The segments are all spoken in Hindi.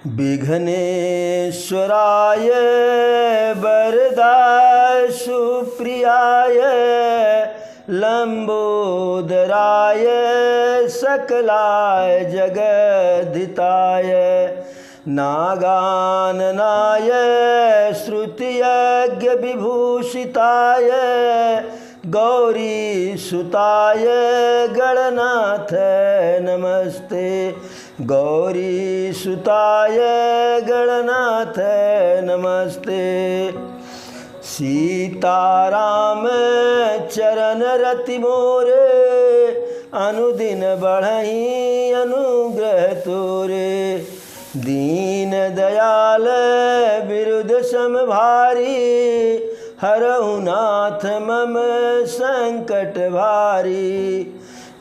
विघ्नेश्वराय वरदाय सुप्रियाय लंबोदराय सकलाय जगद्धिताय नागाननाय श्रुतियज्ञ विभूषिताय गौरीसुताय गणनाथ नमस्ते। गौरीसुताय गणनाथ नमस्ते। सीताराम चरण रति मोरे अनुदिन बढ़हि अनुग्रह तोरे। दीन दयाल बिरुद समभारी हरहु नाथ मम संकट भारी।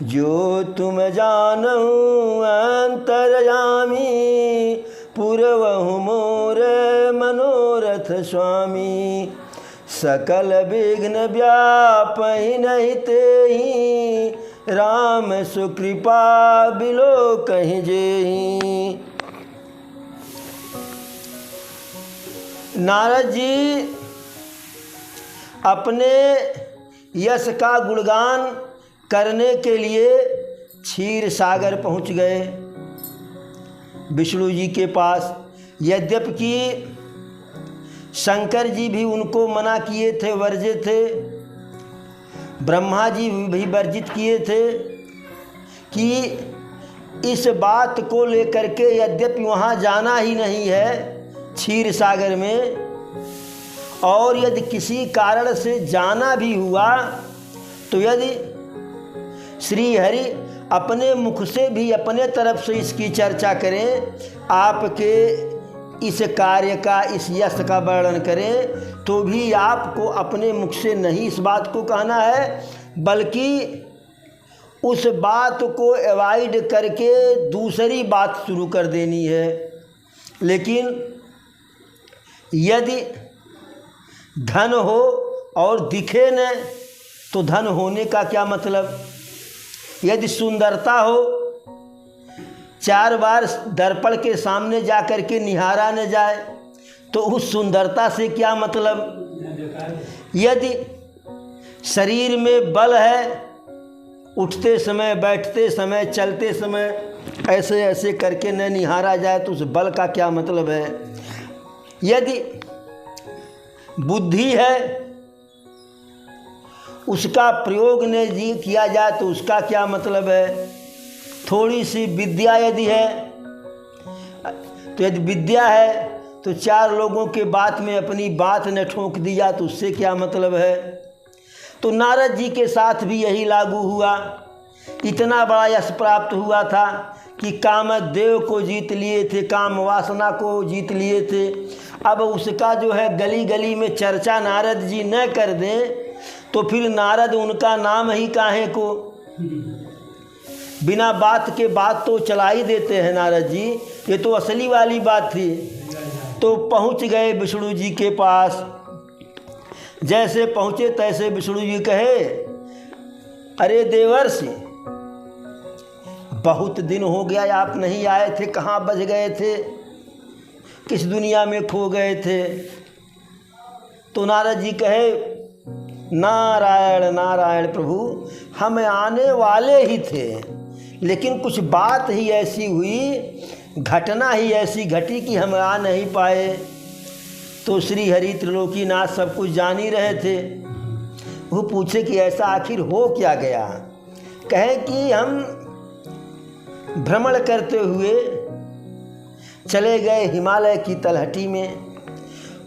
जो तुम जानहु अंतर्यामी पुरवहु मोर मनोरथ स्वामी। सकल विघ्न व्यापहि नहीं तेहि राम सुकृपा बिलो कहीं जेहि। नारद जी अपने यश का गुणगान करने के लिए क्षीर सागर पहुँच गए विष्णु जी के पास। यद्यपि कि शंकर जी भी उनको मना किए थे, वर्जे थे, ब्रह्मा जी भी वर्जित किए थे कि इस बात को लेकर के यद्यपि वहाँ जाना ही नहीं है क्षीर सागर में, और यदि किसी कारण से जाना भी हुआ तो यदि श्री हरि अपने मुख से भी अपने तरफ से इसकी चर्चा करें, आपके इस कार्य का, इस यश का वर्णन करें, तो भी आपको अपने मुख से नहीं इस बात को कहना है, बल्कि उस बात को अवॉइड करके दूसरी बात शुरू कर देनी है। लेकिन यदि धन हो और दिखे न तो धन होने का क्या मतलब। यदि सुंदरता हो, 4 बार दर्पण के सामने जा कर के निहारा न जाए तो उस सुंदरता से क्या मतलब। यदि शरीर में बल है, उठते समय, बैठते समय, चलते समय ऐसे ऐसे करके न निहारा जाए तो उस बल का क्या मतलब है। यदि बुद्धि है, उसका प्रयोग न किया जाए तो उसका क्या मतलब है। थोड़ी सी विद्या यदि है, तो यदि विद्या है तो 4 लोगों के बात में अपनी बात न ठोक दी जाए तो उससे क्या मतलब है। तो नारद जी के साथ भी यही लागू हुआ। इतना बड़ा यश प्राप्त हुआ था कि कामदेव को जीत लिए थे, काम वासना को जीत लिए थे। अब उसका जो है गली गली में चर्चा नारद जी न कर दें तो फिर नारद उनका नाम ही काहे को। बिना बात के बात तो चला ही देते हैं नारद जी, ये तो असली वाली बात थी। तो पहुंच गए विष्णु जी के पास। जैसे पहुंचे तैसे विष्णु जी कहे, अरे देवर्षि, बहुत दिन हो गया आप नहीं आए थे, कहाँ बच गए थे, किस दुनिया में खो गए थे। तो नारद जी कहे, नारायण नारायण प्रभु, हम आने वाले ही थे, लेकिन कुछ बात ही ऐसी हुई, घटना ही ऐसी घटी कि हम आ नहीं पाए। तो श्री हरि त्रिलोकीनाथ सब कुछ जान ही रहे थे। वो पूछे कि ऐसा आखिर हो क्या गया। कहे कि हम भ्रमण करते हुए चले गए हिमालय की तलहटी में।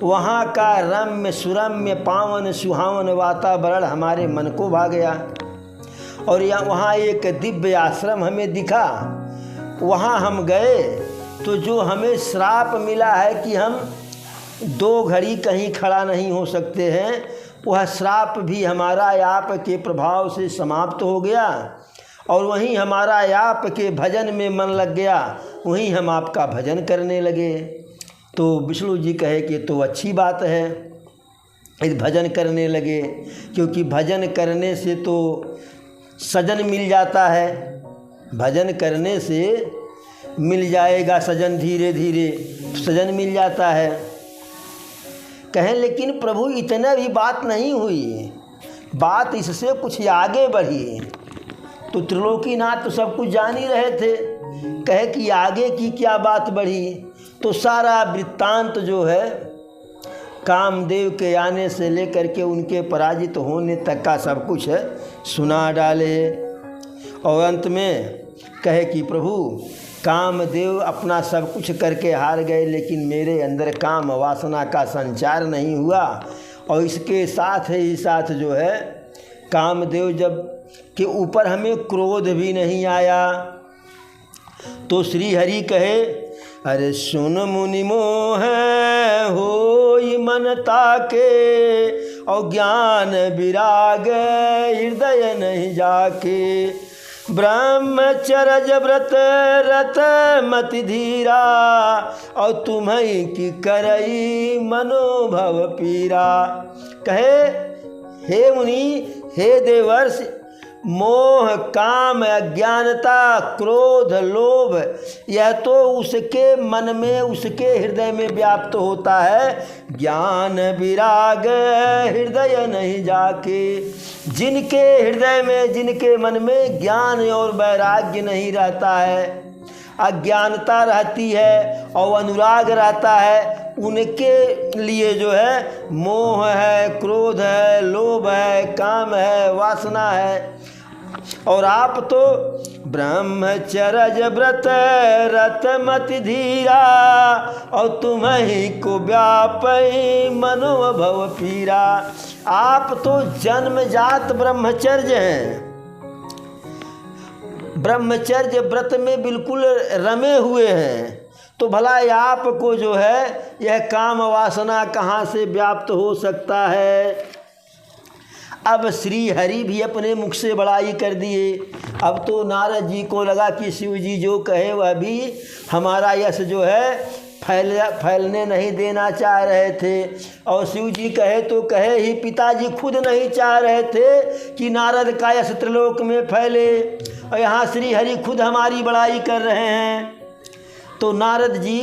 वहाँ का रम्य सुरम्य पावन सुहावन वातावरण हमारे मन को भा गया, और वहाँ एक दिव्य आश्रम हमें दिखा। वहाँ हम गए तो जो हमें श्राप मिला है कि हम 2 घड़ी कहीं खड़ा नहीं हो सकते हैं, वह श्राप भी हमारा आप के प्रभाव से समाप्त हो गया, और वहीं हमारा आप के भजन में मन लग गया, वहीं हम आपका भजन करने लगे। तो विष्णु जी कहे कि तो अच्छी बात है, इस भजन करने लगे, क्योंकि भजन करने से तो सजन मिल जाता है, भजन करने से मिल जाएगा सजन धीरे धीरे, तो सजन मिल जाता है। कहें लेकिन प्रभु इतना भी बात नहीं हुई, बात इससे कुछ आगे बढ़ी। तो त्रिलोकीनाथ तो सब कुछ जान ही रहे थे। कहे कि आगे की क्या बात बढ़ी, तो सारा वृत्तांत जो है कामदेव के आने से लेकर के उनके पराजित होने तक का सब कुछ है सुना डाले। और अंत में कहे कि प्रभु कामदेव अपना सब कुछ करके हार गए, लेकिन मेरे अंदर काम वासना का संचार नहीं हुआ। और इसके साथ ही साथ जो है कामदेव जब के ऊपर हमें क्रोध भी नहीं आया। तो श्री हरि कहे अरे सुन मुनि मोह होई मन ताके, और ज्ञान विराग हृदय नहीं जाके। ब्रह्मचर्य व्रत रत मति धीरा, और तुम्हें की करई मनोभव पीरा। कहे हे मुनि, हे देवर्ष, मोह काम अज्ञानता क्रोध लोभ यह तो उसके मन में उसके हृदय में व्याप्त होता है। ज्ञान विराग हृदय नहीं जाके, जिनके हृदय में जिनके मन में ज्ञान और वैराग्य नहीं रहता है, अज्ञानता रहती है और अनुराग रहता है, उनके लिए जो है मोह है, क्रोध है, लोभ है, काम है, वासना है। और आप तो ब्रह्मचर्य व्रत रत मति धीरा, और तुम्हीं को व्यापई मनोभव पीरा। आप तो जन्मजात ब्रह्मचर्य हैं, ब्रह्मचर्य व्रत में बिल्कुल रमे हुए हैं। तो भला आपको जो है यह काम वासना कहाँ से व्याप्त हो सकता है। अब श्री हरि भी अपने मुख से बड़ाई कर दिए। अब तो नारद जी को लगा कि शिव जी जो कहे वह भी हमारा यश जो है फैलने नहीं देना चाह रहे थे। और शिव जी कहे तो कहे ही, पिताजी खुद नहीं चाह रहे थे कि नारद का यश त्रिलोक में फैले, और यहाँ श्री हरि खुद हमारी बड़ाई कर रहे हैं। तो नारद जी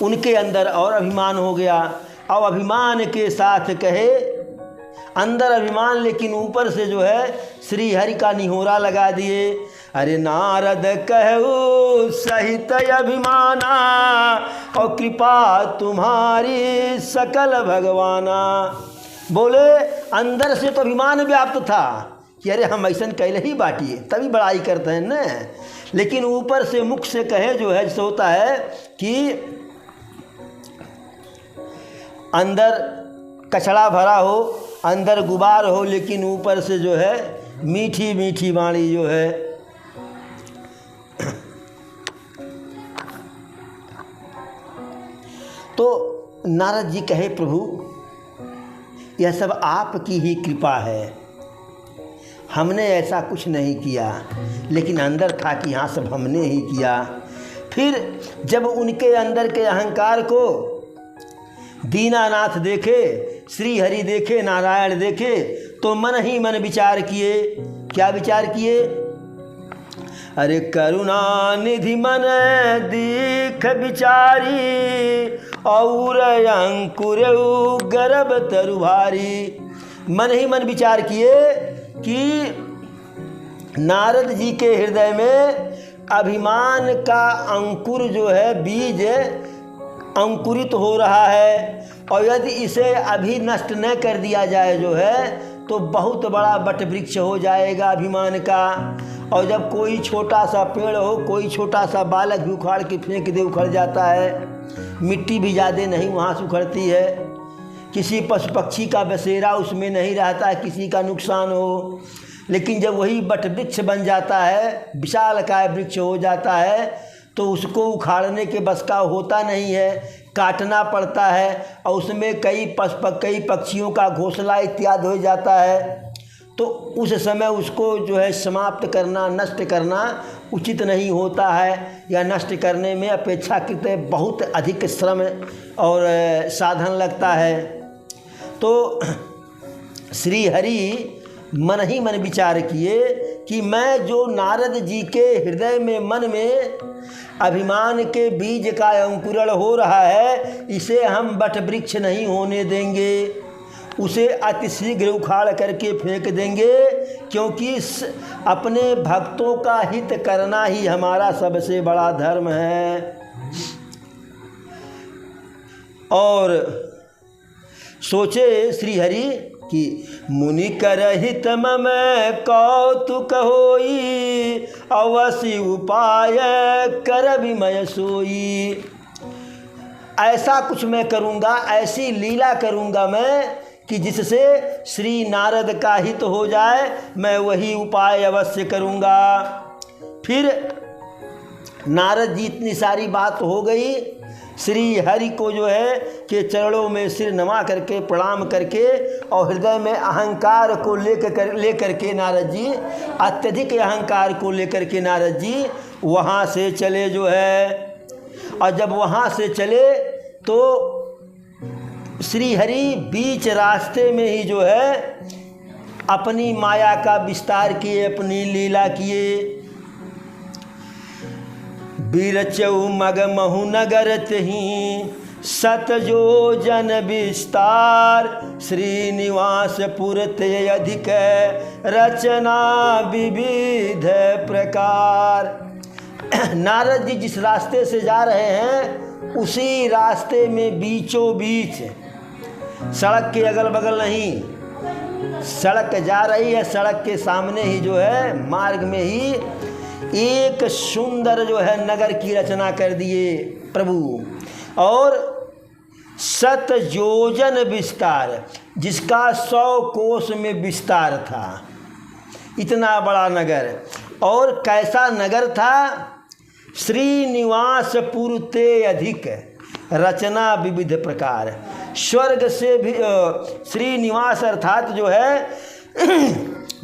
उनके अंदर और अभिमान हो गया, और अभिमान के साथ कहे, अंदर अभिमान लेकिन ऊपर से जो है श्री हरि का निहोरा लगा दिए। अरे नारद कहू सहित अभिमाना, और कृपा तुम्हारी सकल भगवाना। बोले अंदर से तो अभिमान व्याप्त था कि अरे हम ऐसा कैले ही बाटिए, तभी बड़ाई करते हैं न। लेकिन ऊपर से मुख से कहे जो है जैसे होता है कि अंदर कचड़ा भरा हो, अंदर गुबार हो, लेकिन ऊपर से जो है मीठी मीठी वाणी जो है। तो नारद जी कहे प्रभु यह सब आपकी ही कृपा है, हमने ऐसा कुछ नहीं किया, लेकिन अंदर था कि हाँ सब हमने ही किया। फिर जब उनके अंदर के अहंकार को दीनानाथ देखे, श्री हरि देखे, नारायण देखे, तो मन ही मन विचार किए। क्या विचार किए? अरे करुणा निधि मन दीख विचारी, और अंकुर गर्भ तरु भारी। मन ही मन विचार किए कि नारद जी के हृदय में अभिमान का अंकुर जो है, बीज अंकुरित हो रहा है, और यदि इसे अभी नष्ट न कर दिया जाए जो है तो बहुत बड़ा वट वृक्ष हो जाएगा अभिमान का। और जब कोई छोटा सा पेड़ हो, कोई छोटा सा बालक भी उखाड़ के फेंक दे, उखड़ जाता है, मिट्टी भी ज़्यादा नहीं वहाँ से उखड़ती है। किसी पशु पक्षी का बसेरा उसमें नहीं रहता है, किसी का नुकसान हो। लेकिन जब वही वट वृक्ष बन जाता है, विशालकाय वृक्ष हो जाता है, तो उसको उखाड़ने के बस का होता नहीं है, काटना पड़ता है, और उसमें कई पक्षियों का घोंसला इत्यादि हो जाता है। तो उस समय उसको जो है समाप्त करना, नष्ट करना उचित नहीं होता है, या नष्ट करने में अपेक्षाकृत बहुत अधिक श्रम और साधन लगता है। तो श्री हरि मन ही मन विचार किए कि मैं जो नारद जी के हृदय में मन में अभिमान के बीज का अंकुरण हो रहा है, इसे हम वट वृक्ष नहीं होने देंगे, उसे अतिशीघ्र उखाड़ करके फेंक देंगे, क्योंकि अपने भक्तों का हित करना ही हमारा सबसे बड़ा धर्म है। और सोचे श्री हरि कि मुनि कर हित मम कौतुक होई, अवश्य उपाय कर विमय सोई। ऐसा कुछ मैं करूँगा, ऐसी लीला करूँगा मैं कि जिससे श्री नारद का हित हो जाए, मैं वही उपाय अवश्य करूँगा। फिर नारद जी इतनी सारी बात हो गई, श्री हरि को जो है के चरणों में सिर नमा करके प्रणाम करके और हृदय में अहंकार को लेकर के नारद जी, अत्यधिक अहंकार को लेकर के नारद जी वहाँ से चले जो है। और जब वहाँ से चले तो श्री हरि बीच रास्ते में ही जो है अपनी माया का विस्तार किए, अपनी लीला किए। बीरचऊ मग महु नगर तही सत जो जन विस्तार, श्रीनिवास पुर ते अधिक रचना विविध प्रकार। नारद जी जिस रास्ते से जा रहे हैं उसी रास्ते में बीचों बीच, सड़क के अगल बगल नहीं, सड़क जा रही है, सड़क के सामने ही जो है मार्ग में ही एक सुंदर जो है नगर की रचना कर दिए प्रभु। और सत योजन विस्तार, जिसका 100 कोस में विस्तार था, इतना बड़ा नगर। और कैसा नगर था? श्रीनिवास पुर ते अधिक रचना विविध प्रकार। स्वर्ग से भी श्रीनिवास अर्थात जो है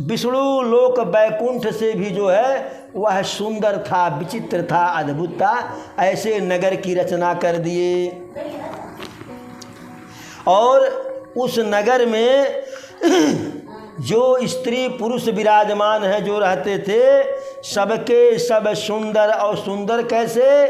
विष्णु लोक वैकुंठ से भी जो है वह सुंदर था, विचित्र था, अद्भुत था। ऐसे नगर की रचना कर दिए। और उस नगर में जो स्त्री पुरुष विराजमान है, जो रहते थे, सबके सब सुंदर। और सुंदर कैसे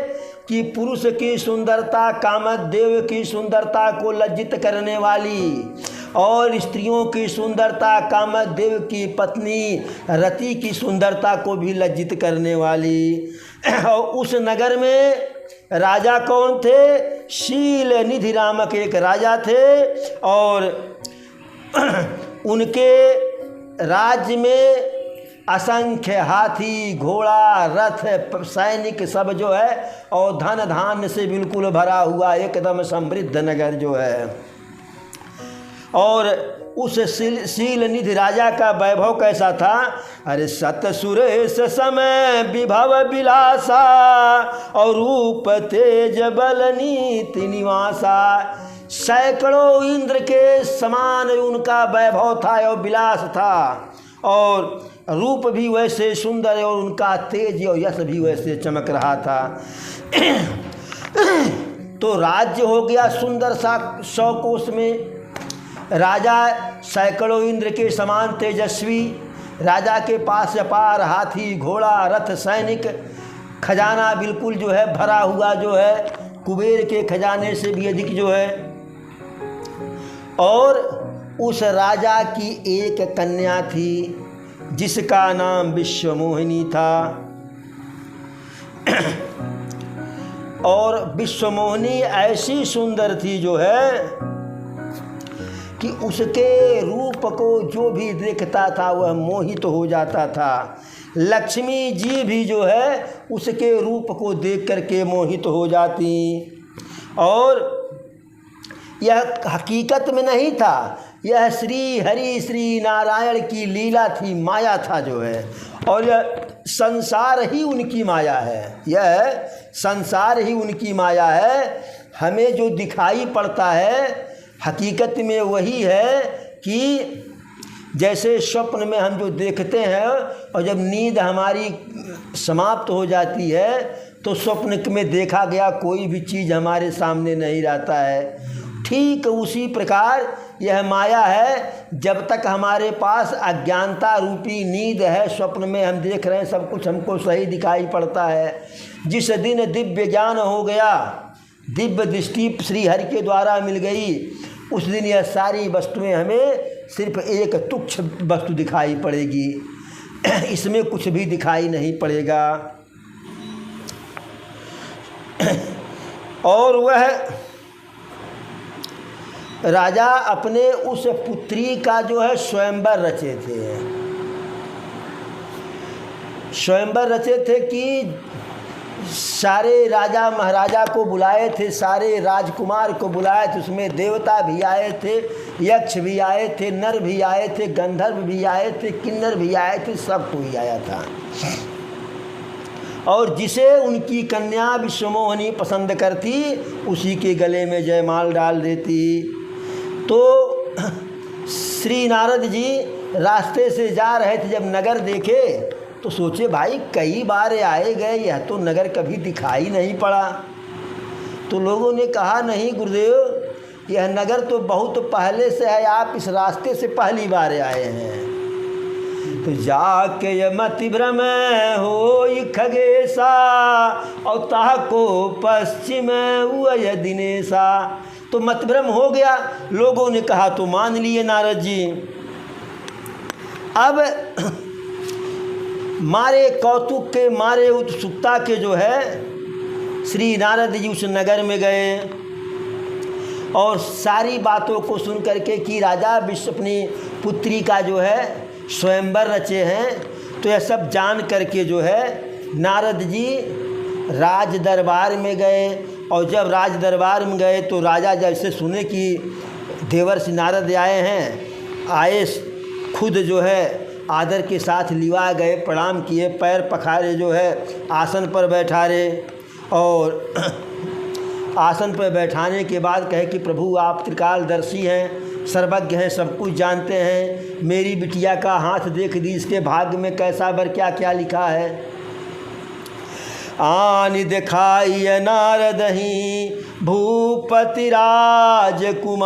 कि पुरुष की सुंदरता कामदेव की सुंदरता को लज्जित करने वाली, और स्त्रियों की सुंदरता कामदेव की पत्नी रति की सुंदरता को भी लज्जित करने वाली। और उस नगर में राजा कौन थे? शील निधि नामक एक राजा थे। और उनके राज्य में असंख्य हाथी घोड़ा रथ सैनिक सब जो है और धन धान्य से बिल्कुल भरा हुआ एकदम समृद्ध नगर जो है। और उस शील निधि राजा का वैभव कैसा था? अरे सत सुरेश समय विभव विलासा, और रूप तेज बल नीति निवासा। सैकड़ों इंद्र के समान उनका वैभव था और विलास था, और रूप भी वैसे सुंदर, और उनका तेज और यश भी वैसे चमक रहा था। तो राज्य हो गया सुंदर सा 100 कोस में। राजा सैकड़ों इंद्र के समान तेजस्वी, राजा के पास अपार हाथी घोड़ा रथ सैनिक, खजाना बिल्कुल जो है भरा हुआ जो है, कुबेर के खजाने से भी अधिक जो है। और उस राजा की एक कन्या थी जिसका नाम विश्वमोहिनी था। और विश्वमोहिनी ऐसी सुंदर थी जो है कि उसके रूप को जो भी देखता था वह मोहित हो जाता था। लक्ष्मी जी भी जो है उसके रूप को देख करके मोहित हो जाती। और यह हकीकत में नहीं था, यह श्री हरि श्री नारायण की लीला थी, माया था जो है। और यह संसार ही उनकी माया है, यह संसार ही उनकी माया है। हमें जो दिखाई पड़ता है हकीकत में वही है कि जैसे स्वप्न में हम जो देखते हैं, और जब नींद हमारी समाप्त हो जाती है तो स्वप्न में देखा गया कोई भी चीज़ हमारे सामने नहीं रहता है। ठीक उसी प्रकार यह माया है। जब तक हमारे पास अज्ञानता रूपी नींद है, स्वप्न में हम देख रहे हैं सब कुछ हमको सही दिखाई पड़ता है। जिस दिन दिव्य ज्ञान हो गया, दिव्य दृष्टि श्री हरि के द्वारा मिल गई, उस दिन यह सारी वस्तुएं हमें सिर्फ एक तुच्छ वस्तु दिखाई पड़ेगी, इसमें कुछ भी दिखाई नहीं पड़ेगा। और वह राजा अपने उस पुत्री का जो है स्वयंवर रचे थे। स्वयंवर रचे थे कि सारे राजा महाराजा को बुलाए थे, सारे राजकुमार को बुलाए थे। उसमें देवता भी आए थे, यक्ष भी आए थे, नर भी आए थे, गंधर्व भी आए थे, किन्नर भी आए थे, सब कोई आया था। और जिसे उनकी कन्या विश्वमोहिनी पसंद करती, उसी के गले में जयमाल डाल देती। तो श्री नारद जी रास्ते से जा रहे थे, जब नगर देखे तो सोचे भाई कई बार आए गए, यह तो नगर कभी दिखाई नहीं पड़ा। तो लोगों ने कहा नहीं गुरुदेव, यह नगर तो बहुत पहले से है, आप इस रास्ते से पहली बार आए हैं। तो जाके यमति भ्रम होई खगेशा, और ताको पश्चिम हुआ दिनेशा। तो मतभ्रम हो गया, लोगों ने कहा तो मान लिए नारद जी। अब मारे कौतुक के, मारे उत्सुकता के जो है श्री नारद जी उस नगर में गए और सारी बातों को सुन करके कि राजा विश्व अपनी पुत्री का जो है स्वयंवर रचे हैं। तो यह सब जान करके जो है नारद जी राज दरबार में गए। और जब राज दरबार में गए तो राजा जैसे सुने कि देवर्षि नारद आए हैं, आए खुद जो है आदर के साथ लिवा गए, प्रणाम किए, पैर पखारे, जो है आसन पर बैठारे। और आसन पर बैठाने के बाद कहे कि प्रभु आप त्रिकालदर्शी हैं, सर्वज्ञ हैं, सब कुछ जानते हैं। मेरी बिटिया का हाथ देख दी, इसके भाग्य में कैसा बर क्या क्या लिखा है। आनि दिखाई नारदही भूपति राजकुमार,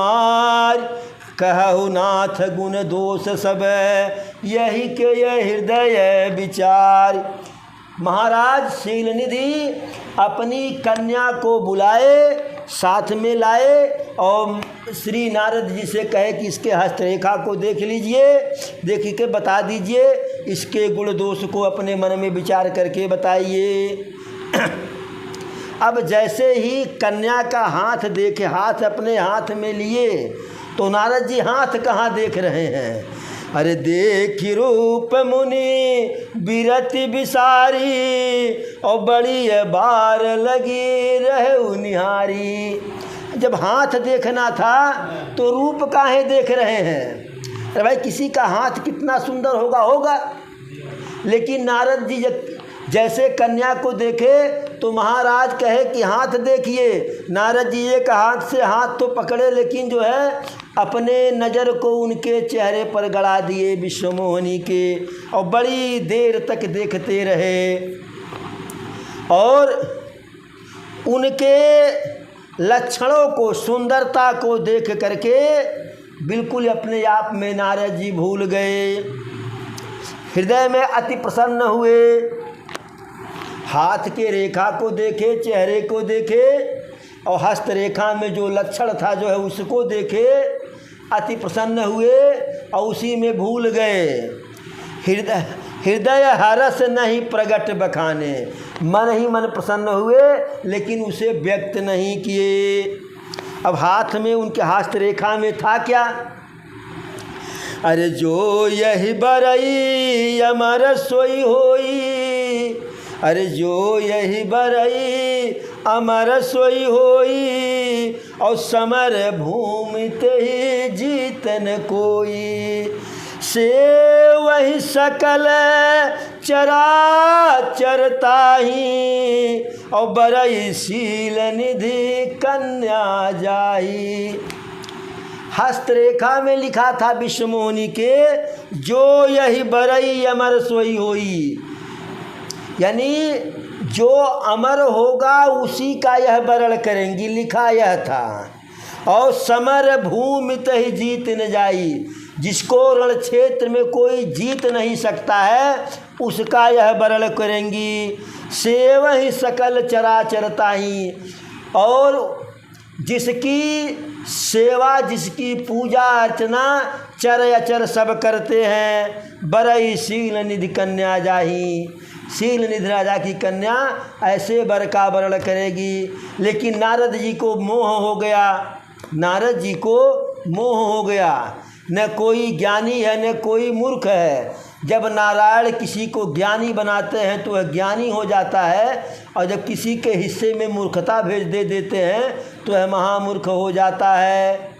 कहु नाथ गुण दोष सब यही के यह हृदय विचार। महाराज शीलनिधि अपनी कन्या को बुलाए, साथ में लाए और श्री नारद जी से कहे कि इसके हस्तरेखा को देख लीजिए, देख के बता दीजिए, इसके गुण दोष को अपने मन में विचार करके बताइए। अब जैसे ही कन्या का हाथ देखे, हाथ अपने हाथ में लिए, तो नारद जी हाथ कहाँ देख रहे हैं, अरे देखी रूप मुनि बिरति बिसारी, और बड़ी बार लगी रहे निहारी। जब हाथ देखना था तो रूप काहे देख रहे हैं। अरे भाई किसी का हाथ कितना सुंदर होगा, लेकिन नारद जी जैसे कन्या को देखे तो महाराज कहे कि हाथ देखिए। नारद जी एक हाथ से हाथ तो पकड़े, लेकिन जो है अपने नज़र को उनके चेहरे पर गड़ा दिए विश्वमोहिनी के, और बड़ी देर तक देखते रहे। और उनके लक्षणों को, सुंदरता को देख करके बिल्कुल अपने आप में नारद जी भूल गए, हृदय में अति प्रसन्न हुए। हाथ के रेखा को देखे, चेहरे को देखे, और हस्त रेखा में जो लक्षण था जो है उसको देखे, अति प्रसन्न हुए और उसी में भूल गए। हृदय हरस नहीं प्रगट बखाने, मन ही मन प्रसन्न हुए लेकिन उसे व्यक्त नहीं किए। अब हाथ में, उनके हस्त रेखा में था क्या, अरे जो यही बरई अमर सोई होई, अरे जो यही बरई अमर सोई होई, और समर भूमि ते ही जीतन कोई, से वही सकल चराचर ताही, और बरई शील निधि कन्या जाही। हस्तरेखा में लिखा था विश्वमोहिनी के, जो यही बरई अमर सोई होई, यानी जो अमर होगा उसी का यह वरण करेंगी, लिखा यह था। और समर भूमि तहि जीत न जाई, जिसको रण क्षेत्र में कोई जीत नहीं सकता है उसका यह वरण करेंगी। सेव ही सकल चराचर ताही, और जिसकी सेवा जिसकी पूजा अर्चना चर अचर सब करते हैं। बरई शील निधि कन्या जाही, शील निधि राजा की कन्या ऐसे वर का वर्ण करेगी। लेकिन नारद जी को मोह हो गया, नारद जी को मोह हो गया। न कोई ज्ञानी है न कोई मूर्ख है। जब नारायण किसी को ज्ञानी बनाते हैं तो वह ज्ञानी हो जाता है, और जब किसी के हिस्से में मूर्खता भेज देते हैं तो वह महामूर्ख हो जाता है,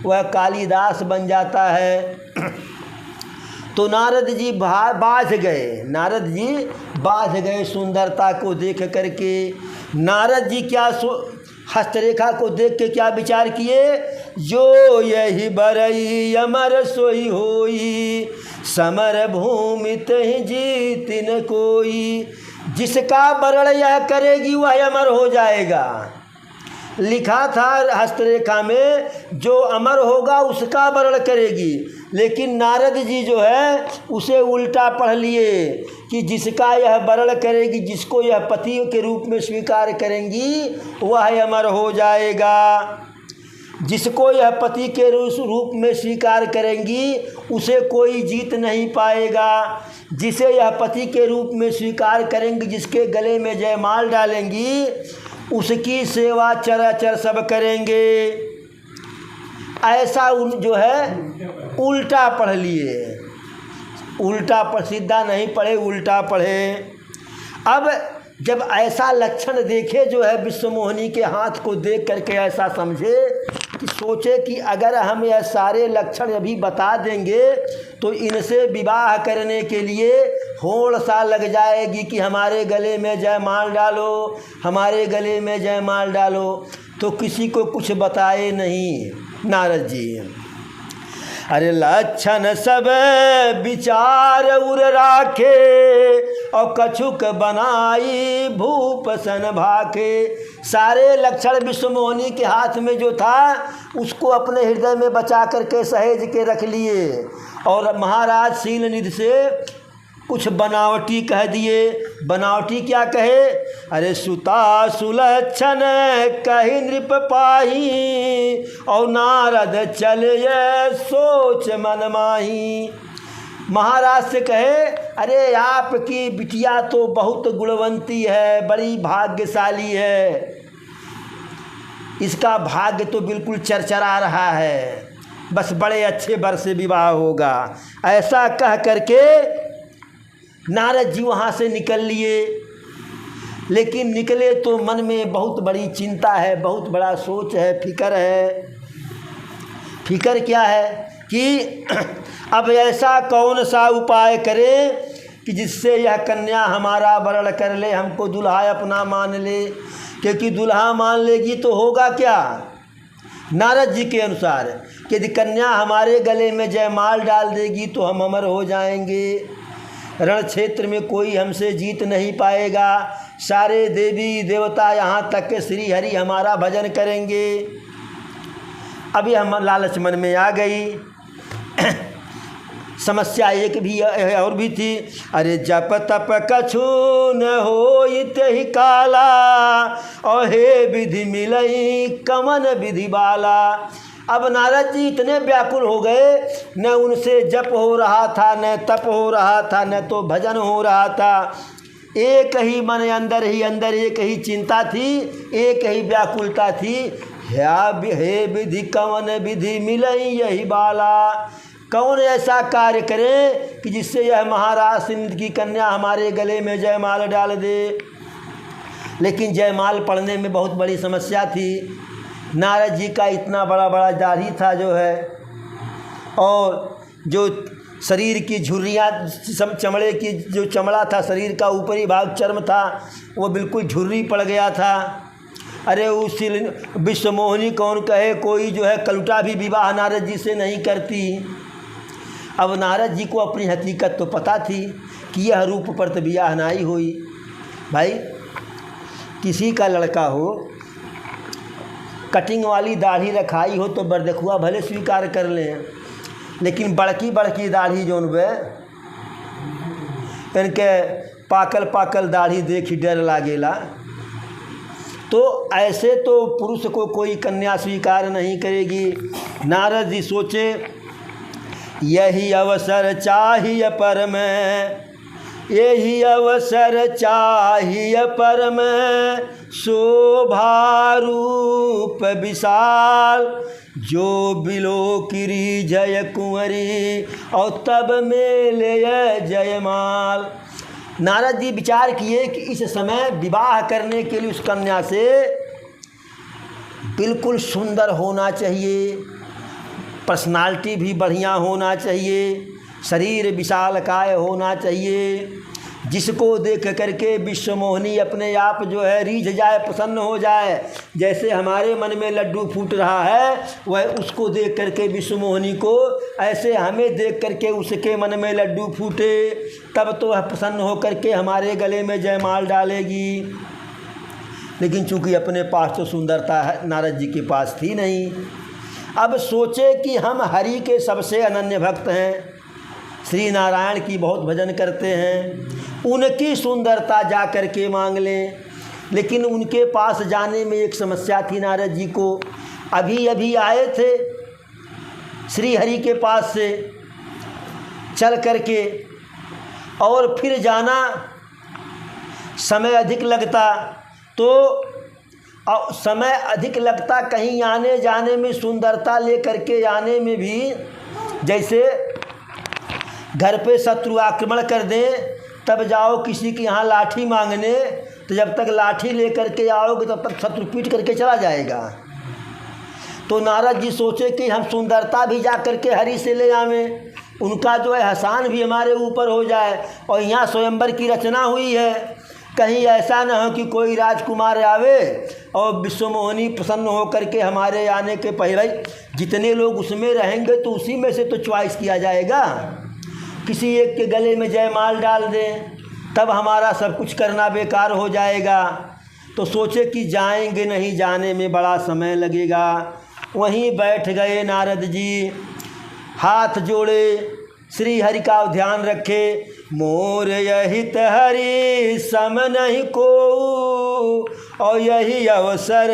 वह कालिदास बन जाता है। तो नारद जी बाझ गए, नारद जी बाझ गए सुंदरता को देख करके। नारद जी क्या हस्तरेखा को देख के क्या विचार किए, जो यही बरई अमर सोई होई, समर भूमि तहि जीत न कोई। जिसका वर्ण यह करेगी वह अमर हो जाएगा। लिखा था हस्तरेखा में, जो अमर होगा उसका वर्ण करेगी। लेकिन नारद जी जो है उसे उल्टा पढ़ लिए कि जिसका यह वर्ण करेगी, जिसको यह पति के रूप में स्वीकार करेंगी वह अमर हो जाएगा। जिसको यह पति के रूप में स्वीकार करेंगी उसे कोई जीत नहीं पाएगा। जिसे यह पति के रूप में स्वीकार करेंगी, जिसके गले में जयमाल डालेंगी, उसकी सेवा चराचर सब करेंगे। ऐसा जो है उल्टा पढ़ लिए, उल्टा पढ़, सीधा नहीं पढ़े, उल्टा पढ़े। अब जब ऐसा लक्षण देखे जो है विश्वमोहिनी के हाथ को देख करके ऐसा समझे कि सोचे कि अगर हम यह सारे लक्षण अभी बता देंगे तो इनसे विवाह करने के लिए होड़ सा लग जाएगी कि हमारे गले में जयमाल डालो, हमारे गले में जयमाल डालो। तो किसी को कुछ बताए नहीं नारद जी। अरे लक्षण सब विचार उर राखे, और कछुक बनाई भूप सन भाखे। सारे लक्षण विश्वमोहिनी के हाथ में जो था उसको अपने हृदय में बचा करके सहेज के रख लिए, और महाराज शील निधि से कुछ बनावटी कह दिए। बनावटी क्या कहे, अरे सुता सुलक्षण कही नृप पाही, और नारद चले सोच मन माही। महाराज से कहे, अरे आपकी बिटिया तो बहुत गुणवंती है, बड़ी भाग्यशाली है, इसका भाग्य तो बिल्कुल चरचरा रहा है, बस बड़े अच्छे वर से विवाह होगा। ऐसा कह करके नारद जी वहाँ से निकल लिए। लेकिन निकले तो मन में बहुत बड़ी चिंता है, बहुत बड़ा सोच है, फिक्र है। फिक्र क्या है कि अब ऐसा कौन सा उपाय करें कि जिससे यह कन्या हमारा वरण कर ले, हमको दुल्हा अपना मान ले। क्योंकि दुल्हा मान लेगी तो होगा क्या, नारद जी के अनुसार कि यदि कन्या हमारे गले में जयमाल डाल देगी तो हम अमर हो जाएंगे, रण क्षेत्र में कोई हमसे जीत नहीं पाएगा, सारे देवी देवता यहाँ तक के श्री हरि हमारा भजन करेंगे। अभी हम लालच मन में आ गई। समस्या एक भी और भी थी, अरे जप तप कछु न होइत ही काला, और हे विधि मिलई कमन विधि बाला। अब नारद जी इतने व्याकुल हो गए, न उनसे जप हो रहा था, न तप हो रहा था, न तो भजन हो रहा था। एक ही मन अंदर ही अंदर एक ही चिंता थी, एक ही व्याकुलता थी, हे विधि कवन विधि मिलई यही बाला। कौन ऐसा कार्य करे कि जिससे यह महाराज सिंध की कन्या हमारे गले में जयमाल डाल दे। लेकिन जयमाल पड़ने में बहुत बड़ी समस्या थी। नारद जी का इतना बड़ा बड़ा दाढ़ी था जो है, और जो शरीर की झुर्रियाँ, चमड़े की जो चमड़ा था, शरीर का ऊपरी भाग चर्म था, वो बिल्कुल झुर्री पड़ गया था। अरे उस विश्वमोहिनी कौन कहे, कोई जो है कलुटा भी विवाह नारद जी से नहीं करती। अब नारद जी को अपनी हकीकत तो पता थी कि यह रूप पर तो ब्याह नहीं हुई। भाई किसी का लड़का हो, कटिंग वाली दाढ़ी रखाई हो तो बरदखुआ भले स्वीकार कर लें, लेकिन बड़की बड़की दाढ़ी जौन बे इनके पाकल पाकल दाढ़ी देखी डर लागेला। तो ऐसे तो पुरुष को कोई कन्या स्वीकार नहीं करेगी। नारद जी सोचे यही अवसर चाहिए पर मैं, यही अवसर चाहिए पर मैं, शोभा रूप विशाल, जो बिलोकिरी जय कुंवरी और तब मेले जयमाल। नारद जी विचार किए कि इस समय विवाह करने के लिए उस कन्या से बिल्कुल सुंदर होना चाहिए, पर्सनालिटी भी बढ़िया होना चाहिए, शरीर विशालकाय होना चाहिए, जिसको देख करके विश्वमोहिनी अपने आप जो है रीझ जाए, प्रसन्न हो जाए। जैसे हमारे मन में लड्डू फूट रहा है वह उसको देख करके विश्वमोहिनी को, ऐसे हमें देख करके उसके मन में लड्डू फूटे, तब तो वह प्रसन्न हो करके हमारे गले में जयमाल डालेगी। लेकिन चूंकि अपने पास तो सुंदरता है नारद जी के पास थी नहीं। अब सोचे कि हम हरि के सबसे अनन्य भक्त हैं, श्री नारायण की बहुत भजन करते हैं, उनकी सुंदरता जा कर के मांग लें। लेकिन उनके पास जाने में एक समस्या थी नारद जी को। अभी अभी आए थे श्री हरि के पास से चल कर के, और फिर जाना समय अधिक लगता, तो समय अधिक लगता, कहीं आने जाने में सुंदरता ले करके आने में भी, जैसे घर पे शत्रु आक्रमण कर दें तब जाओ किसी के यहाँ लाठी मांगने, तो जब तक लाठी लेकर के आओगे तब तक शत्रु पीट करके चला जाएगा। तो नारद जी सोचे कि हम सुंदरता भी जा करके हरि से ले आवें, उनका जो है एहसान भी हमारे ऊपर हो जाए। और यहाँ स्वयंवर की रचना हुई है, कहीं ऐसा न हो कि कोई राजकुमार आवे और विश्वमोहिनी प्रसन्न हो करके हमारे आने के पहले जितने लोग उसमें रहेंगे तो उसी में से तो चॉइस किया जाएगा, किसी एक के गले में जयमाल डाल दें, तब हमारा सब कुछ करना बेकार हो जाएगा। तो सोचे कि जाएंगे नहीं, जाने में बड़ा समय लगेगा। वहीं बैठ गए नारद जी, हाथ जोड़े, श्री हरि का ध्यान रखे। मोर यहित हरि सम नहीं को, और यही अवसर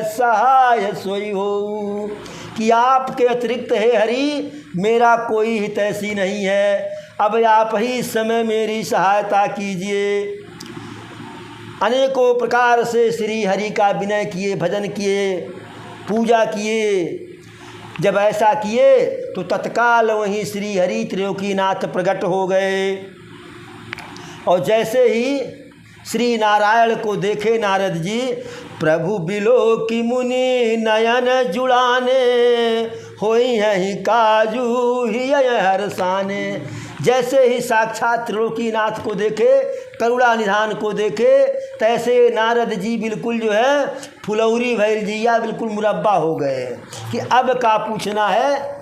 सहाय सोई हो, कि आपके अतिरिक्त हे हरि मेरा कोई हितैषी नहीं है, अब आप ही इस समय मेरी सहायता कीजिए। अनेकों प्रकार से श्री हरि का विनय किए, भजन किए, पूजा किए। जब ऐसा किए तो तत्काल वहीं श्री हरि त्रिलोकीनाथ प्रकट हो गए। और जैसे ही श्री नारायण को देखे नारद जी, प्रभु बिलोकी मुनि नयन जुड़ाने, होई हैं काजू ही हरसाने। जैसे ही साक्षात त्रिलोकीनाथ को देखे, करुणा निधान को देखे, तैसे नारद जी बिल्कुल जो है फुलौरी भैल जिया, बिल्कुल मुरब्बा हो गए कि अब का पूछना है,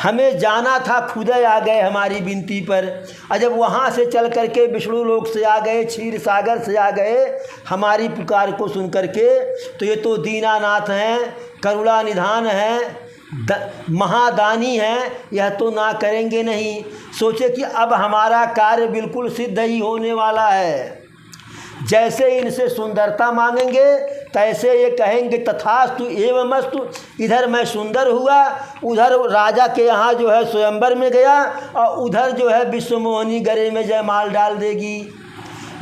हमें जाना था, खुद आ गए हमारी विनती पर। और जब वहाँ से चल करके विष्णु लोक से आ गए, क्षीर सागर से आ गए हमारी पुकार को सुन करके, तो ये तो दीनानाथ हैं, करुणा निधान हैं, महादानी हैं, यह तो ना करेंगे नहीं। सोचे कि अब हमारा कार्य बिल्कुल सिद्ध ही होने वाला है। जैसे इनसे सुंदरता मांगेंगे तैसे ये कहेंगे तथास्तु एवमस्तु। इधर मैं सुंदर हुआ, उधर राजा के यहाँ जो है स्वयंवर में गया, और उधर जो है विश्वमोहिनी गले में जयमाल डाल देगी।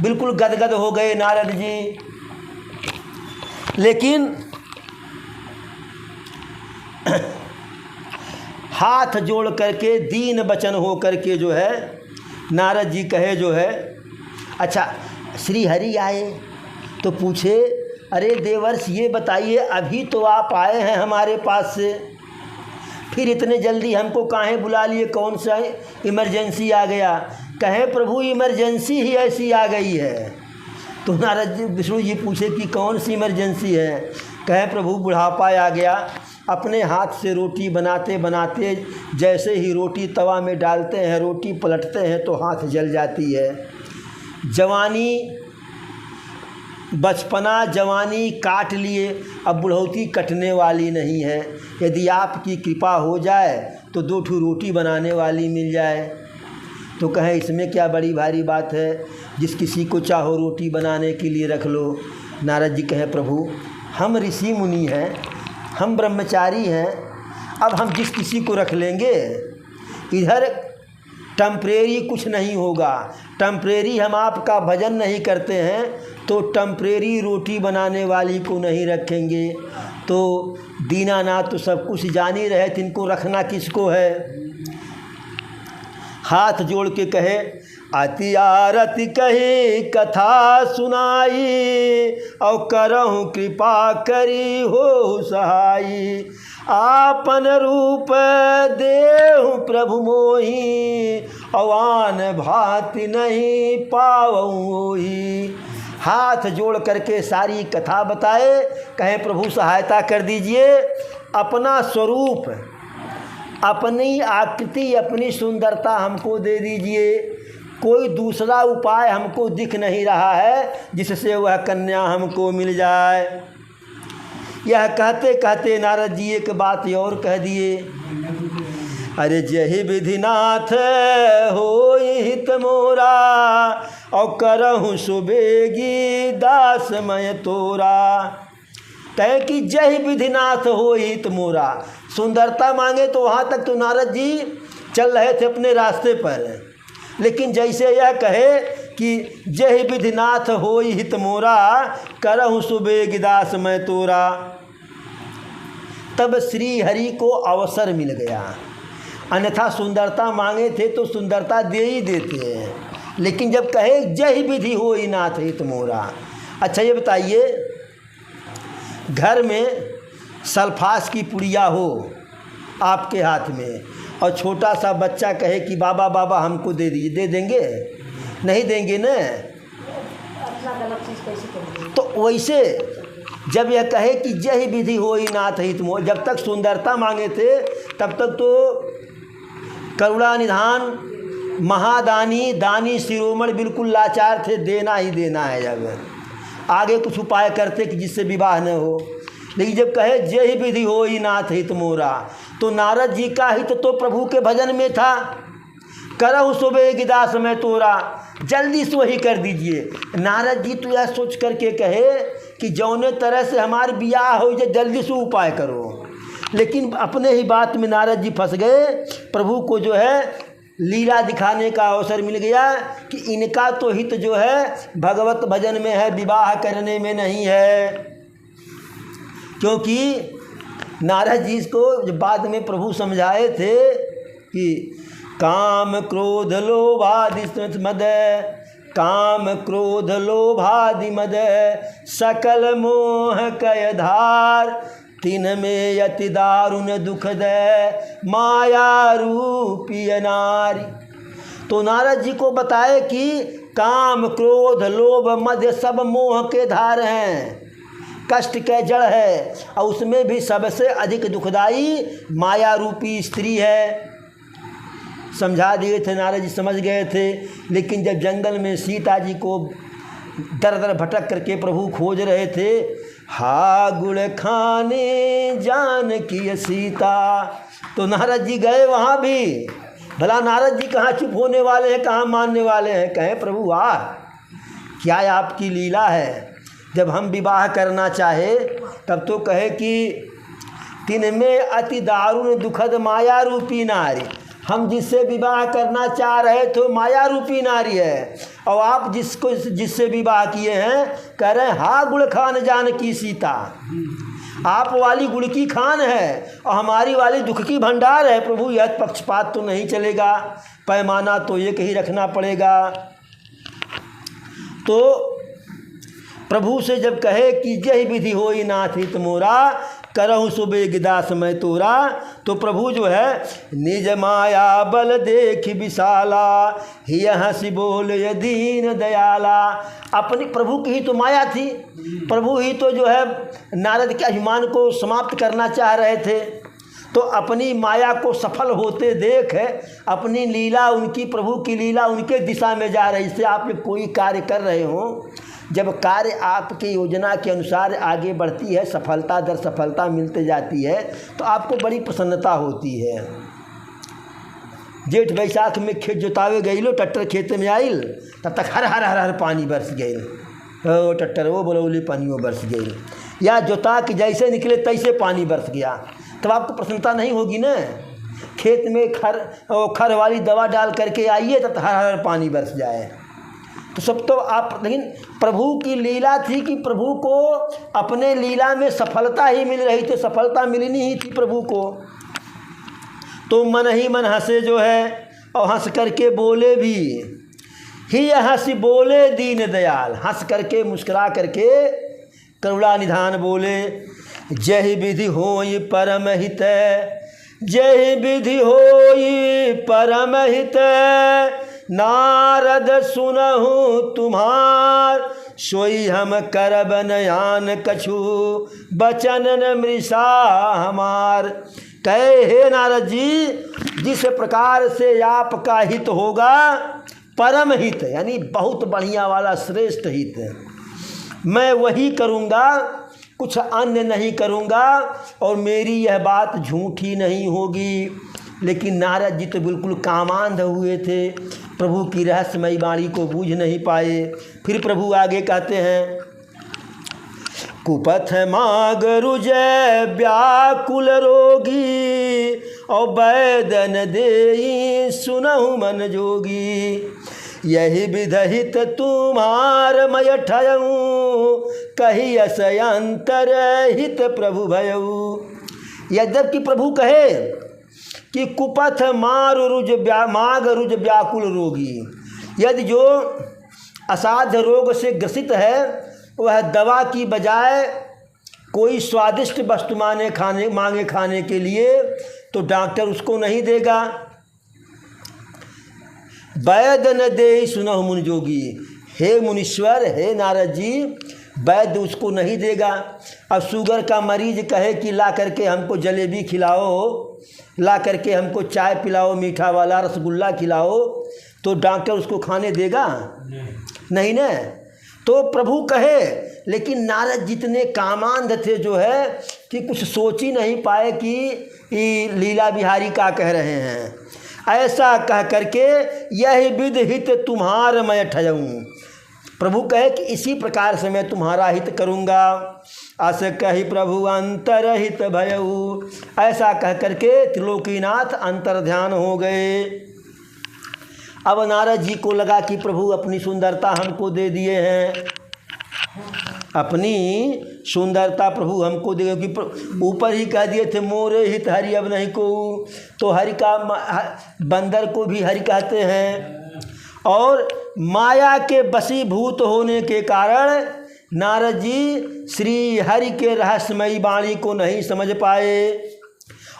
बिल्कुल गदगद हो गए नारद जी। लेकिन हाथ जोड़ करके दीन वचन हो करके जो है नारद जी कहे जो है, अच्छा श्री हरि आए तो पूछे, अरे देवर्ष ये बताइए, अभी तो आप आए हैं हमारे पास से, फिर इतने जल्दी हमको काहे बुला लिए, कौन सा इमरजेंसी आ गया? कहें प्रभु इमरजेंसी ही ऐसी आ गई है। तो नारद जी विष्णु जी पूछे कि कौन सी इमरजेंसी है? कहें प्रभु बुढ़ापा आ गया, अपने हाथ से रोटी बनाते बनाते जैसे ही रोटी तवा में डालते हैं, रोटी पलटते हैं तो हाथ जल जाती है। जवानी बचपना जवानी काट लिए, अब बुढ़ौती कटने वाली नहीं है। यदि आपकी कृपा हो जाए तो 2 ठू रोटी बनाने वाली मिल जाए तो कहें इसमें क्या बड़ी भारी बात है, जिस किसी को चाहो रोटी बनाने के लिए रख लो। नारद जी कहे प्रभु हम ऋषि मुनि हैं, हम ब्रह्मचारी हैं, अब हम जिस किसी को रख लेंगे, इधर टेम्परेरी कुछ नहीं होगा, टेम्परेरी हम आपका भजन नहीं करते हैं तो टेम्परेरी रोटी बनाने वाली को नहीं रखेंगे। तो दीनानाथ तो सब कुछ जान ही रहे थे, इनको रखना किसको है। हाथ जोड़ के कहे अति आरती कही कथा सुनाई, और करहु कृपा करी हो सहाई। आपन रूप देहु प्रभु मोही, अवान भांति नहीं पावऊ ही। हाथ जोड़ करके सारी कथा बताए, कहे प्रभु सहायता कर दीजिए, अपना स्वरूप, अपनी आकृति, अपनी सुंदरता हमको दे दीजिए। कोई दूसरा उपाय हमको दिख नहीं रहा है जिससे वह कन्या हमको मिल जाए। यह कहते कहते नारद जी एक बात और कह दिए, अरे जहि विधिनाथ हो हित मोरा, और करहु सुबेगी दास मैं तोरा। तय कि जय विधिनाथ हो हित मोरा। सुंदरता मांगे तो वहाँ तक तो नारद जी चल रहे थे अपने रास्ते पर, लेकिन जैसे यह कहे कि जय विधिनाथ हो हित मोरा, करहु सुबेगी दास मैं तोरा, तब श्री हरि को अवसर मिल गया। अन्यथा सुंदरता मांगे थे तो सुंदरता दे ही देते हैं, लेकिन जब कहे जय विधि हो ही नाथ हित मोरा। अच्छा ये बताइए, घर में सल्फास की पुड़िया हो आपके हाथ में, और छोटा सा बच्चा कहे कि बाबा बाबा हमको दे दीजिए, दे देंगे? नहीं देंगे न। तो वैसे जब यह कहे कि जय विधि हो ही नाथ हित मोर, जब तक सुंदरता मांगे थे तब तक तो करुणा निधान महादानी दानी शिरोमणि बिल्कुल लाचार थे, देना ही देना है। जब आगे कुछ उपाय करते कि जिससे विवाह न हो, लेकिन जब कहे जय विधि हो ही नाथ हित मोरा, तो नारद जी का हित तो प्रभु के भजन में था। करहु सुबेगी दास मैं तोरा, जल्दी से वही कर दीजिए। नारद जी तो यह सोच करके कहे कि जौने तरह से हमारे बियाह हो जाए जल्दी से उपाय करो, लेकिन अपने ही बात में नारद जी फंस गए। प्रभु को जो है लीला दिखाने का अवसर मिल गया कि इनका तो हित जो है भगवत भजन में है, विवाह करने में नहीं है। क्योंकि नारद जी को बाद में प्रभु समझाए थे कि काम क्रोध लोभादि मद, काम क्रोध लोभादि मद, सकल मोह कय धार, तीन में यति दारुण दुख दे, माया रूपी नारी। तो नारद जी को बताए कि काम क्रोध लोभ मद सब मोह के धार हैं, कष्ट के जड़ है, और उसमें भी सबसे अधिक दुखदाई माया रूपी स्त्री है। समझा दिए थे, नारद जी समझ गए थे। लेकिन जब जंगल में सीता जी को दर दर भटक करके प्रभु खोज रहे थे, हा गुड़ खाने जानकी सीता, तो नारद जी गए वहाँ भी। भला नारद जी कहाँ चुप होने वाले हैं, कहाँ मानने वाले हैं। कहें प्रभु वाह क्या आपकी लीला है। जब हम विवाह करना चाहे तब तो कहे कि तीन में अति दारुण दुखद माया रूपी नारी। हम जिससे विवाह करना चाह रहे थे माया रूपी नारी है, और आप जिससे विवाह किए हैं कह रहे हैं हा गुड़ खान जानकी सीता। आप वाली गुड़ की खान है और हमारी वाली दुख की भंडार है। प्रभु यह पक्षपात तो नहीं चलेगा, पैमाना तो एक ही रखना पड़ेगा। तो प्रभु से जब कहे कि जय विधि होई नाथ हित मोरा, करहु सुबेगी दास मैं तोरा, तो प्रभु जो है निज माया बल देख विशाला, हिय हंसी बोल ये दीन दयाला। अपनी प्रभु की ही तो माया थी, प्रभु ही तो जो है नारद के अभिमान को समाप्त करना चाह रहे थे। तो अपनी माया को सफल होते देख अपनी लीला, उनकी प्रभु की लीला उनके दिशा में जा रही। इससे आप कोई कार्य कर रहे हो जब कार्य आपकी योजना के अनुसार आगे बढ़ती है, सफलता दर सफलता मिलते जाती है, तो आपको बड़ी प्रसन्नता होती है। जेठ बैसाख में खेत जोतावे गई लो, ट्रैक्टर खेत में आइल, तब तक हर हर हर हर पानी बरस गई, ओ ट्रैक्टर वो बोलौली पानी वो बरस गई, या जोता के जैसे निकले तैसे पानी बरस गया, तब आपको प्रसन्नता नहीं होगी ना। खेत में खर वाली दवा डाल करके आइए तब हर हर पानी बरस जाए, तो सब तो आप, लेकिन प्रभु की लीला थी कि प्रभु को अपने लीला में सफलता ही मिल रही थी, सफलता मिलनी ही थी प्रभु को। तो मन ही मन हंसे जो है, और हंस करके बोले भी, ही हंस बोले दीन दयाल, हंस करके मुस्कुरा करके करुणा निधान बोले, जय विधि होई परम हित, जय विधि होई परम हित, नारद सुनहु तुम्हार, सोई हम करब नयान कछु, बचन न मृषा हमार। कहे हे नारद जी, जिस प्रकार से आपका हित होगा, परम हित यानी बहुत बढ़िया वाला श्रेष्ठ हित, मैं वही करूँगा, कुछ अन्य नहीं करूँगा, और मेरी यह बात झूठी नहीं होगी। लेकिन नारद जी तो बिल्कुल कामांध हुए थे, प्रभु की रहस्यमयी वाणी को बूझ नहीं पाए। फिर प्रभु आगे कहते हैं, कुपथ माग रुजय व्याकुल रोगी, और वैदन देई सुनहु मन जोगी, यही विधहित तुम्हार मय ठयऊ, कही असयंतर हित प्रभु भयऊ। यद्यपि प्रभु कहे कि कुपथ माग रुज व्याकुल रोगी, यदि जो असाध्य रोग से ग्रसित है वह दवा की बजाय कोई स्वादिष्ट वस्तु मांगे खाने के लिए, तो डॉक्टर उसको नहीं देगा। वैद्य न दे सुनहु मुनि जोगी, हे मुनीश्वर, हे नारद जी, वैद्य उसको नहीं देगा। अब शुगर का मरीज कहे कि ला करके हमको जलेबी खिलाओ, ला करके हमको चाय पिलाओ, मीठा वाला रसगुल्ला खिलाओ, तो डॉक्टर उसको खाने देगा? नहीं ना। तो प्रभु कहे, लेकिन नारद जितने कामांध थे जो है कि कुछ सोच ही नहीं पाए कि लीला बिहारी का कह रहे हैं। ऐसा कह करके यही विधि हित तुम्हार मैं ठयऊँ, प्रभु कहे कि इसी प्रकार से मैं तुम्हारा हित करूँगा। अस कही प्रभु अंतर हित भयऊ, ऐसा कह करके त्रिलोकीनाथ अंतर ध्यान हो गए। अब नारद जी को लगा कि प्रभु अपनी सुंदरता हमको दे दिए हैं, अपनी सुंदरता प्रभु हमको दे, कि ऊपर ही कह दिए थे मोरे हित हरि अब नहीं को, तो हरि का बंदर को भी हरि कहते हैं। और माया के बसीभूत होने के कारण नारद जी श्री हरि के रहस्यमयी वाणी को नहीं समझ पाए,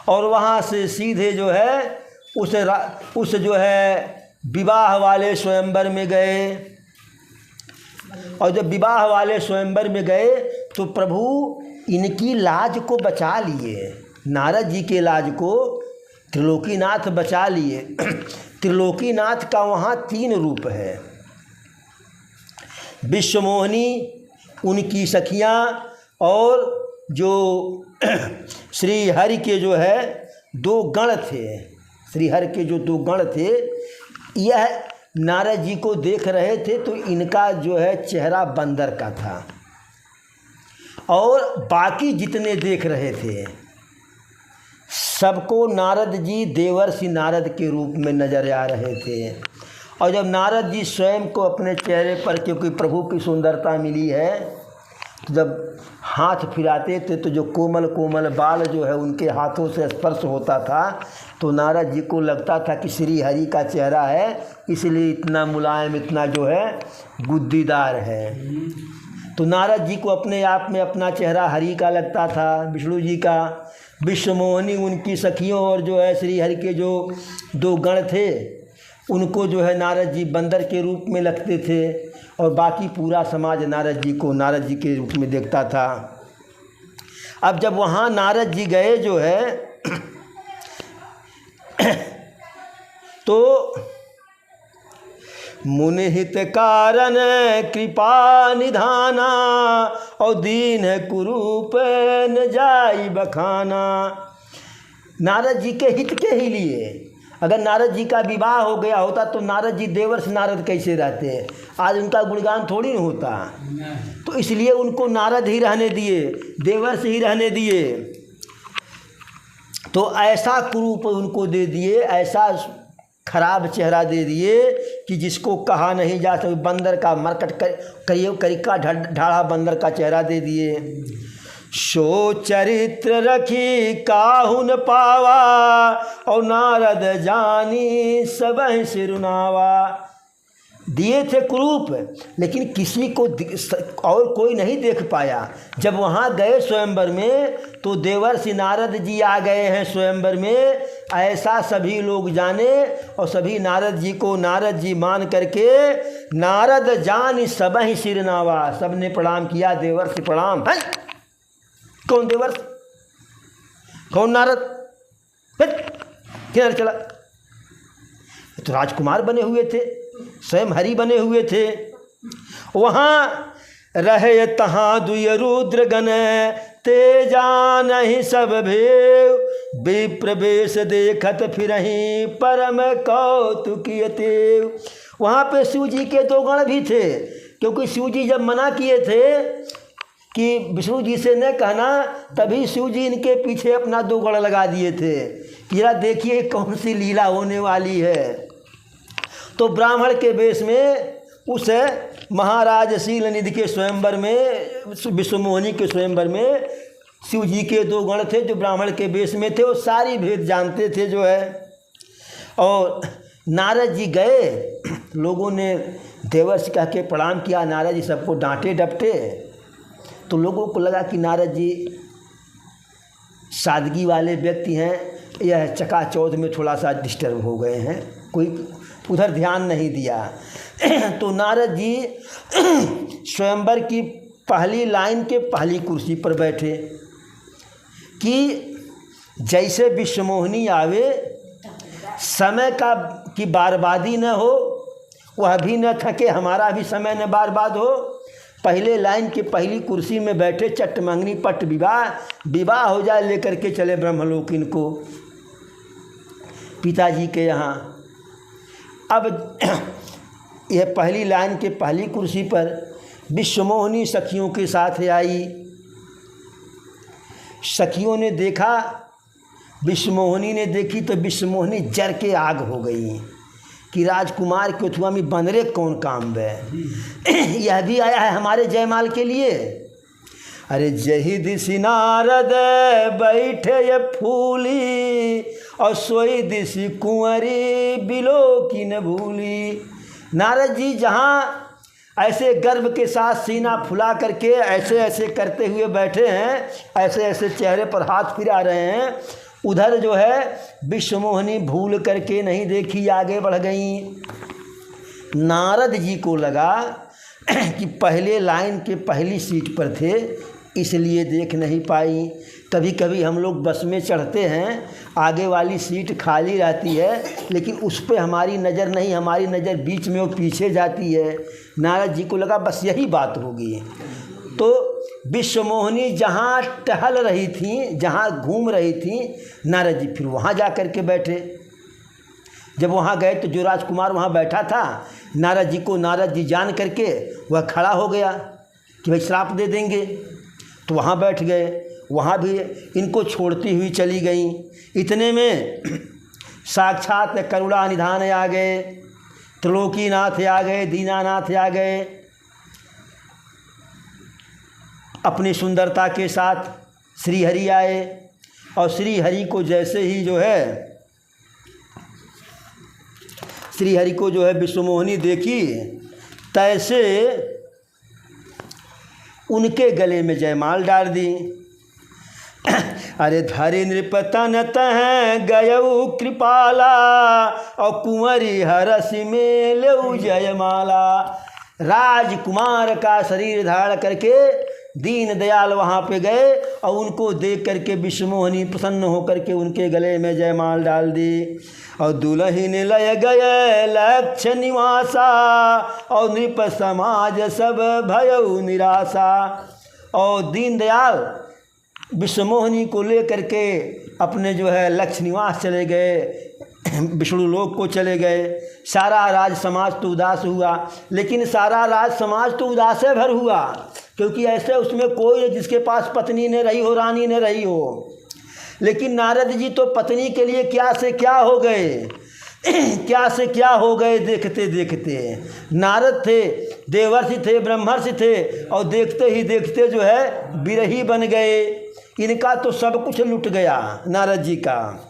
और वहाँ से सीधे जो है उस जो है विवाह वाले स्वयंवर में गए। और जब विवाह वाले स्वयंवर में गए तो प्रभु इनकी लाज को बचा लिए, नारद जी के लाज को त्रिलोकीनाथ बचा लिए। त्रिलोकीनाथ का वहाँ 3 रूप है, विश्वमोहिनी, उनकी सखियाँ, और जो श्री हरि के जो है 2 गण थे, श्री हरि के जो 2 गण थे, यह नारद जी को देख रहे थे तो इनका जो है चेहरा बंदर का था, और बाकी जितने देख रहे थे सबको नारद जी देवर्षि नारद के रूप में नजर आ रहे थे। और जब नारद जी स्वयं को अपने चेहरे पर, क्योंकि प्रभु की सुंदरता मिली है, तो जब हाथ फिराते थे तो जो कोमल कोमल बाल जो है उनके हाथों से स्पर्श होता था, तो नारद जी को लगता था कि श्री हरि का चेहरा है, इसलिए इतना मुलायम, इतना जो है गुद्दीदार है। तो नारद जी को अपने आप में अपना चेहरा हरि का लगता था, विष्णु जी का। विश्वमोहिनी उनकी सखियों और जो है श्री हरि के जो 2 गण थे उनको जो है नारद जी बंदर के रूप में लगते थे, और बाकी पूरा समाज नारद जी को नारद जी के रूप में देखता था। अब जब वहाँ नारद जी गए जो है तो मुनि हित कारण कृपा निधाना, और दीन कुरूप न जाई बखाना। नारद जी के हित के ही लिए, अगर नारद जी का विवाह हो गया होता तो नारद जी देवर्षि नारद कैसे रहते? आज उनका गुणगान थोड़ी न होता। तो इसलिए उनको नारद ही रहने दिए, देवर्षि ही रहने दिए। तो ऐसा कुरूप उनको दे दिए, ऐसा खराब चेहरा दे दिए कि जिसको कहा नहीं जा सकता। बंदर का मरकट करिका ढाढ़ा बंदर का चेहरा दे दिए। सो चरित्र रखी काहुन पावा, और नारद जानी सबहि सिरुनावा। दिए थे कुरूप, लेकिन किसी को और कोई नहीं देख पाया। जब वहाँ गए स्वयंवर में तो देवर्षि नारद जी आ गए हैं स्वयंवर में, ऐसा सभी लोग जाने। और सभी नारद जी को नारद जी मान करके नारद जान सबहि सिरनावा, सबने प्रणाम किया। देवर्षि प्रणाम है। कौन देवर्षि? कौन नारद? किधर चला? तो राजकुमार बने हुए थे, स्वयं हरि बने हुए थे। वहाँ रहे तहाँ दुय रुद्र गण, ते जानहि सब भेव। विप्र वेश देखत फिरहि, परम कौतुकिय तेव। वहाँ पे शिव जी के 2 गण भी थे, क्योंकि शिव जी जब मना किए थे कि विष्णु जी से न कहना, तभी शिव जी इनके पीछे अपना 2 गण लगा दिए थे कि जरा देखिए कौन सी लीला होने वाली है। तो ब्राह्मण के वेश में उस महाराज शीलनिधि के स्वयंवर में, विश्वमोहिनी के स्वयंवर में शिव जी के 2 गण थे जो ब्राह्मण के वेश में थे। वो सारी भेद जानते थे जो है। और नारद जी गए, लोगों ने देवर्षि कह के प्रणाम किया। नारद जी सबको डांटे डपटे। तो लोगों को लगा कि नारद जी सादगी वाले व्यक्ति हैं, यह चकाचौंध में थोड़ा सा डिस्टर्ब हो गए हैं, कोई उधर ध्यान नहीं दिया। तो नारद जी स्वयंवर की पहली लाइन के पहली कुर्सी पर बैठे कि जैसे विश्वमोहिनी आवे, समय का की बर्बादी न हो, वह भी न थके, हमारा भी समय न बर्बाद हो। पहले लाइन के पहली कुर्सी में बैठे, चट मंगनी पट विवाह हो जाए, लेकर के चले ब्रह्मलोक इनको पिताजी के यहाँ। अब यह पहली लाइन के पहली कुर्सी पर विश्वमोहिनी सखियों के साथ आई। सखियों ने देखा, विश्वमोहिनी ने देखी तो विश्वमोहिनी जर के आग हो गई कि राजकुमार के अथवा में बनरे कौन काम बे, यह भी आया है हमारे जयमाल के लिए। अरे जही दिशि नारद बैठे ये फूली, और सोई दिशि कुंवरी बिलो की न भूली। नारद जी जहाँ ऐसे गर्व के साथ सीना फुला करके ऐसे ऐसे करते हुए बैठे हैं, ऐसे ऐसे चेहरे पर हाथ फिरा रहे हैं, उधर जो है विश्वमोहिनी भूल करके नहीं देखी, आगे बढ़ गई। नारद जी को लगा कि पहले लाइन के पहली सीट पर थे, इसलिए देख नहीं पाई। कभी कभी हम लोग बस में चढ़ते हैं, आगे वाली सीट खाली रहती है, लेकिन उस पर हमारी नज़र नहीं, हमारी नज़र बीच में वो पीछे जाती है। नारद जी को लगा बस यही बात होगी। तो विश्वमोहिनी जहाँ टहल रही थी, जहाँ घूम रही थी, नारद जी फिर वहाँ जा कर के बैठे। जब वहाँ गए तो जो राजकुमार वहाँ बैठा था, नारद जी को नारद जी जान करके वह खड़ा हो गया कि भाई श्राप दे देंगे। तो वहाँ बैठ गए, वहाँ भी इनको छोड़ती हुई चली गई। इतने में साक्षात करुणा निधान आ गए, त्रिलोकीनाथ आ गए, दीनानाथ आ गए, अपनी सुंदरता के साथ श्री हरि आए। और श्री हरि को जैसे ही जो है, श्री हरि को जो है विश्वमोहिनी देखी, तैसे उनके गले में जयमाल डाल दी। अरे धरि नृपतन तह गयऊ कृपाला, और कुंवरी हरसि में लेऊ जयमाला। राजकुमार का शरीर धारण करके दीन दयाल वहाँ पे गए और उनको देख करके विश्वमोहिनी प्रसन्न होकर के उनके गले में जयमाल डाल दी। और दुल्हन लय गए लक्ष्य निवासा और नृप समाज सब भयउ निराशा। और दीन दयाल विश्वमोहिनी को लेकर के अपने जो है लक्ष्य निवास चले गए, विष्णु लोक को चले गए। सारा राज समाज तो उदास हुआ, लेकिन सारा राज समाज तो उदास है भर हुआ, क्योंकि ऐसे उसमें कोई जिसके पास पत्नी न रही हो, रानी न रही हो। लेकिन नारद जी तो पत्नी के लिए क्या से क्या हो गए, क्या से क्या हो गए देखते देखते। नारद थे, देवर्षि थे, ब्रह्मर्षि थे, और देखते ही देखते जो है बिरही बन गए। इनका तो सब कुछ लुट गया नारद जी का।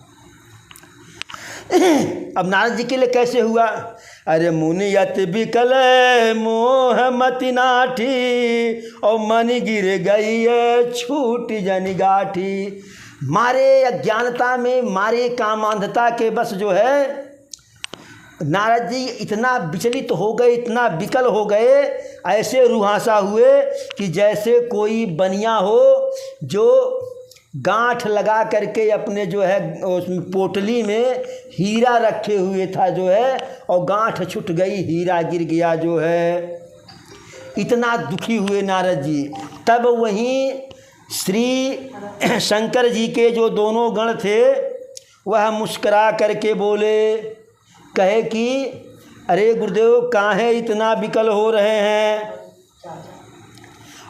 अब नारद जी के लिए कैसे हुआ? अरे मुनियत बिकल मोह मति नाठी और मन गिर गई छूट जन गाठी। मारे अज्ञानता में, मारे कामांधता के बस जो है नारद जी इतना विचलित हो गए, इतना विकल हो गए, ऐसे रुहासा हुए कि जैसे कोई बनिया हो जो गांठ लगा करके अपने जो है उसमें पोटली में हीरा रखे हुए था जो है, और गांठ छूट गई, हीरा गिर गया जो है। इतना दुखी हुए नारद जी। तब वहीं श्री शंकर जी के जो दोनों गण थे वह मुस्करा करके बोले, कहे कि अरे गुरुदेव काहे इतना विकल हो रहे हैं,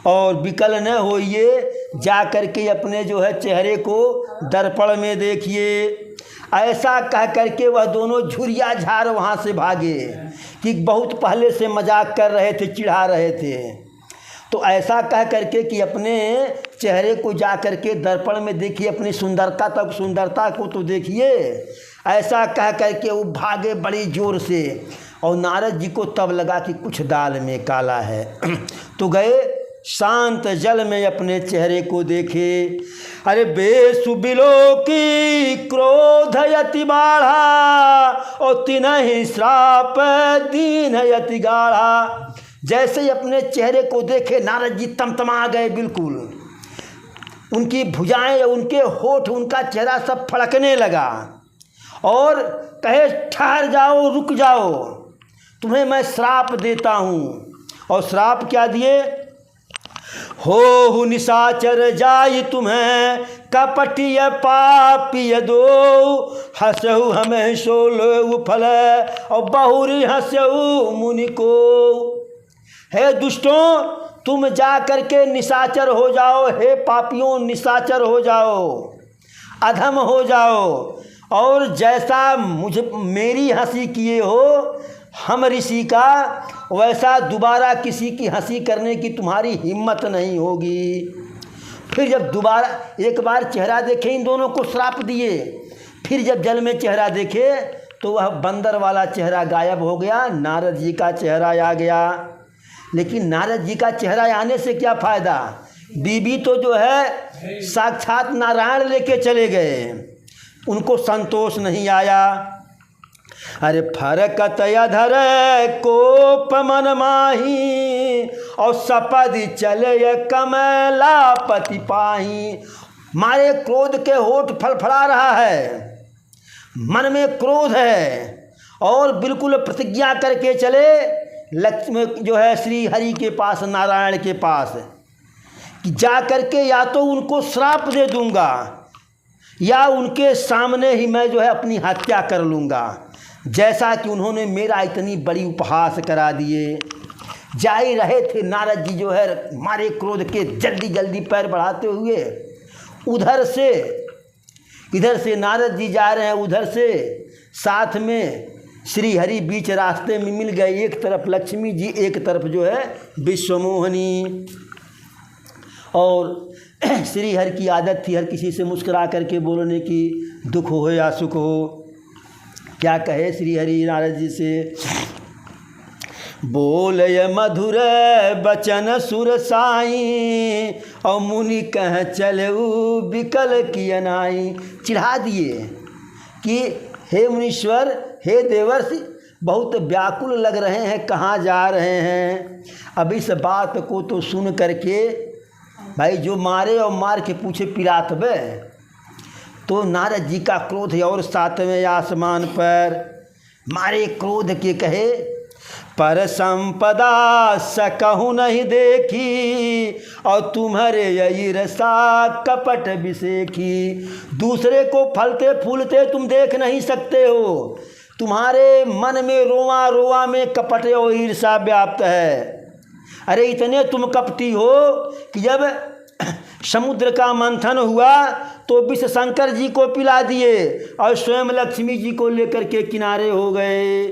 और विकल न होइए, जा कर के अपने जो है चेहरे को दर्पण में देखिए। ऐसा कह करके वह दोनों झुरिया झार वहाँ से भागे कि बहुत पहले से मजाक कर रहे थे, चिढ़ा रहे थे। तो ऐसा कह करके कि अपने चेहरे को जा कर के दर्पण में देखिए, अपनी सुंदरता तक, सुंदरता को तो देखिए। ऐसा कह करके वो भागे बड़ी जोर से, और नारद जी को तब लगा कि कुछ दाल में काला है। तो गए शांत जल में अपने चेहरे को देखे। अरे बेसुबिलो की क्रोध यति बाढ़ा और तिनहि श्राप दीन यति गाढ़ा। जैसे ही अपने चेहरे को देखे नारद जी तमतमा गए बिल्कुल। उनकी भुजाएं, उनके होठ, उनका चेहरा सब फड़कने लगा और कहे ठहर जाओ, रुक जाओ, तुम्हें मैं श्राप देता हूँ। और श्राप क्या दिए? हो निशाचर जाय तुम्हें कपटिय पापिय दो, हंसहु हमें सोलो फल और बहुरी हंसहु मुनि को। हे दुष्टों, तुम जा करके निशाचर हो जाओ, हे पापियों निशाचर हो जाओ, अधम हो जाओ, और जैसा मुझे मेरी हंसी किए हो हम ऋषि का, वैसा दोबारा किसी की हंसी करने की तुम्हारी हिम्मत नहीं होगी। फिर जब दोबारा एक बार चेहरा देखे, इन दोनों को श्राप दिए, फिर जब जल में चेहरा देखे तो वह बंदर वाला चेहरा गायब हो गया, नारद जी का चेहरा आ गया। लेकिन नारद जी का चेहरा आने से क्या फ़ायदा? बीबी तो जो है साक्षात नारायण लेके चले गए, उनको संतोष नहीं आया। अरे फरकत अधर कोप मन माही और सपदि चले कमलापति पाही। मारे क्रोध के होठ फड़फड़ा रहा है, मन में क्रोध है, और बिल्कुल प्रतिज्ञा करके चले लक्ष्मी जो है श्री हरि के पास, नारायण के पास, कि जा करके या तो उनको श्राप दे दूंगा या उनके सामने ही मैं जो है अपनी हत्या कर लूँगा, जैसा कि उन्होंने मेरा इतनी बड़ी उपहास करा दिए। जा ही रहे थे नारद जी जो है मारे क्रोध के, जल्दी जल्दी पैर बढ़ाते हुए इधर से नारद जी जा रहे हैं, उधर से साथ में श्री हरि बीच रास्ते में मिल गए। एक तरफ लक्ष्मी जी, एक तरफ जो है विश्वमोहिनी। और श्री हरि की आदत थी हर किसी से मुस्कुरा करके बोलने की, दुख हो या सुख हो। क्या कहे श्री हरि नारद जी से? बोलय मधुर बचन सुर साई और मुनि कह चलऊ विकल की अनाई। चिढ़ा दिए कि हे मुनीश्वर, हे देवर्षि, बहुत व्याकुल लग रहे हैं, कहाँ जा रहे हैं? अब इस बात को तो सुन करके भाई जो मारे और मार के पूछे पिलात बे। तो नारद जी का क्रोध और 7वें आसमान पर मारे क्रोध के कहे, पर संपदा सकहु नहीं देखी और तुम्हारे ईर्षा कपट विसेखी। दूसरे को फलते फूलते तुम देख नहीं सकते हो, तुम्हारे मन में रोआ रोआ में कपट और ईर्षा व्याप्त है। अरे इतने तुम कपटी हो कि जब समुद्र का मंथन हुआ तो विष शंकर जी को पिला दिए और स्वयं लक्ष्मी जी को लेकर के किनारे हो गए।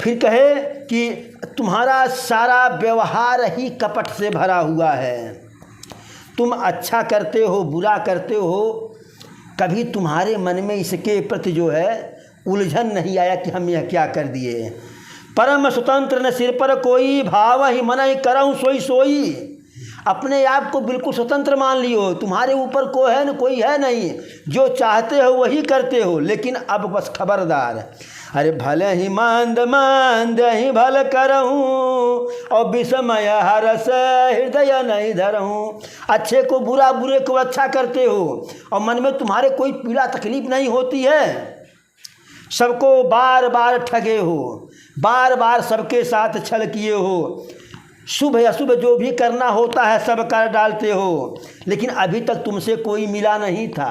फिर कहे कि तुम्हारा सारा व्यवहार ही कपट से भरा हुआ है, तुम अच्छा करते हो बुरा करते हो, कभी तुम्हारे मन में इसके प्रति जो है उलझन नहीं आया कि हम यह क्या कर दिए। परम स्वतंत्र न सिर पर कोई, भाव ही मन ही करऊँ सोई सोई। अपने आप को बिल्कुल स्वतंत्र मान लियो, तुम्हारे ऊपर कोई है नहीं, जो चाहते हो वही करते हो। लेकिन अब बस खबरदार, अरे भले ही मंद मंद ही भल करऊँ और विषमय हरस हृदय नहीं धरऊँ। अच्छे को बुरा, बुरे को अच्छा करते हो और मन में तुम्हारे कोई पीड़ा तकलीफ नहीं होती है। सबको बार बार ठगे हो, बार बार सबके साथ छल किए हो, शुभ अशुभ जो भी करना होता है सब कर डालते हो, लेकिन अभी तक तुमसे कोई मिला नहीं था।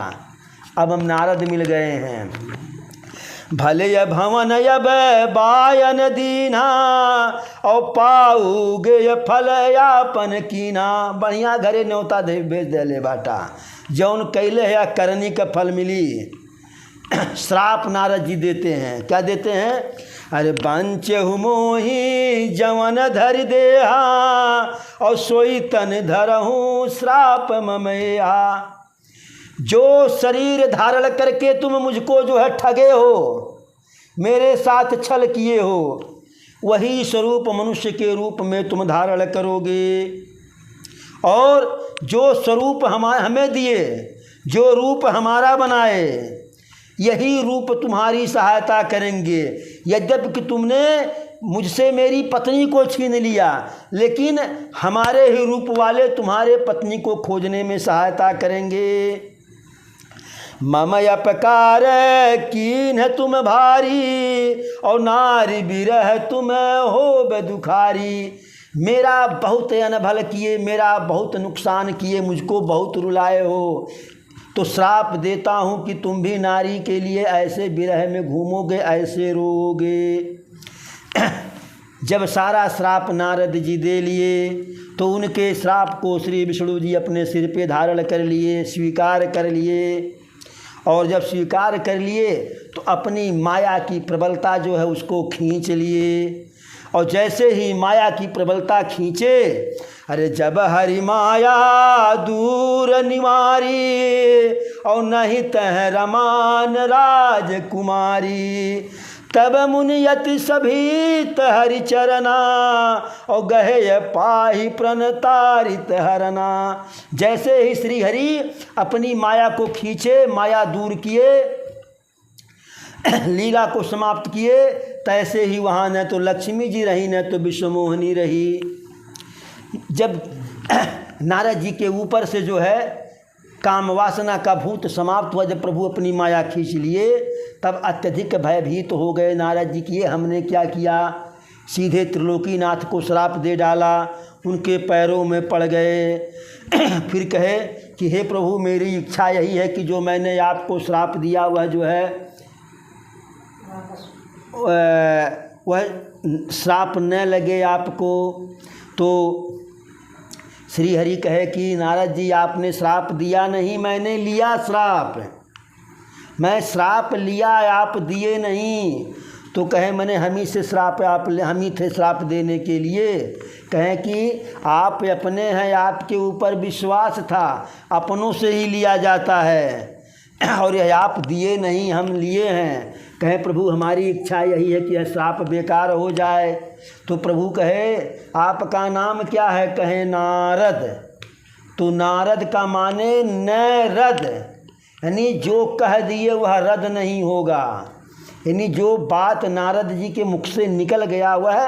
अब हम नारद मिल गए हैं। भले य भवन अब बायन दीना और पाऊगे फल यापन कीना। बढ़िया घरे न्योता दे भेज दे बाटा, जौन कैले या करनी का फल मिली। श्राप नारद जी देते हैं, क्या देते हैं? अरे बंच मोही जवन धर देहा और सोई तन धरहूँ श्राप ममया। जो शरीर धारण करके तुम मुझको जो है ठगे हो, मेरे साथ छल किए हो, वही स्वरूप मनुष्य के रूप में तुम धारण करोगे। और जो स्वरूप हमें दिए, जो रूप हमारा बनाए, यही रूप तुम्हारी सहायता करेंगे। यद्यपि कि तुमने मुझसे मेरी पत्नी को छीन लिया, लेकिन हमारे ही रूप वाले तुम्हारे पत्नी को खोजने में सहायता करेंगे। मम अपकार कीन तुम भारी और नारी बिरह तुम हो बेदुखारी। मेरा बहुत अनभल किए, मेरा बहुत नुकसान किए, मुझको बहुत रुलाए हो, तो श्राप देता हूँ कि तुम भी नारी के लिए ऐसे विरह में घूमोगे, ऐसे रोओगे। जब सारा श्राप नारद जी दे लिए तो उनके श्राप को श्री विष्णु जी अपने सिर पे धारण कर लिए, स्वीकार कर लिए। और जब स्वीकार कर लिए तो अपनी माया की प्रबलता जो है उसको खींच लिए। और जैसे ही माया की प्रबलता खींचे, अरे जब हरि माया दूर निवारी और नहीं तह रमान राजकुमारी। तब मुनियति सभी हरि चरना और गहे पाही प्रणतारित हरना। जैसे ही श्री हरि अपनी माया को खींचे, माया दूर किए, लीला को समाप्त किए, तैसे ही वहाँ न तो लक्ष्मी जी रही न तो विश्वमोहिनी रही। जब नारद जी के ऊपर से जो है काम वासना का भूत समाप्त हुआ, जब प्रभु अपनी माया खींच लिए, तब अत्यधिक भयभीत हो गए नारद जी कि ये हमने क्या किया। सीधे त्रिलोकीनाथ को श्राप दे डाला, उनके पैरों में पड़ गए। फिर कहे कि हे प्रभु, मेरी इच्छा यही है कि जो मैंने आपको श्राप दिया वह जो है वह श्राप न लगे आपको। तो श्री हरि कहे कि नारद जी आपने श्राप दिया नहीं, मैंने लिया श्राप। मैं श्राप लिया, आप दिए नहीं। तो कहे मैंने हम ही से श्राप, हम ही थे श्राप देने के लिए। कहें कि आप अपने हैं, आपके ऊपर विश्वास था, अपनों से ही लिया जाता है, और यह आप दिए नहीं, हम लिए हैं। कहे प्रभु हमारी इच्छा यही है कि यह श्राप बेकार हो जाए। तो प्रभु कहे आपका नाम क्या है? कहे नारद। तो नारद का माने न रद, यानी जो कह दिए वह रद्द नहीं होगा। यानी जो बात नारद जी के मुख से निकल गया वह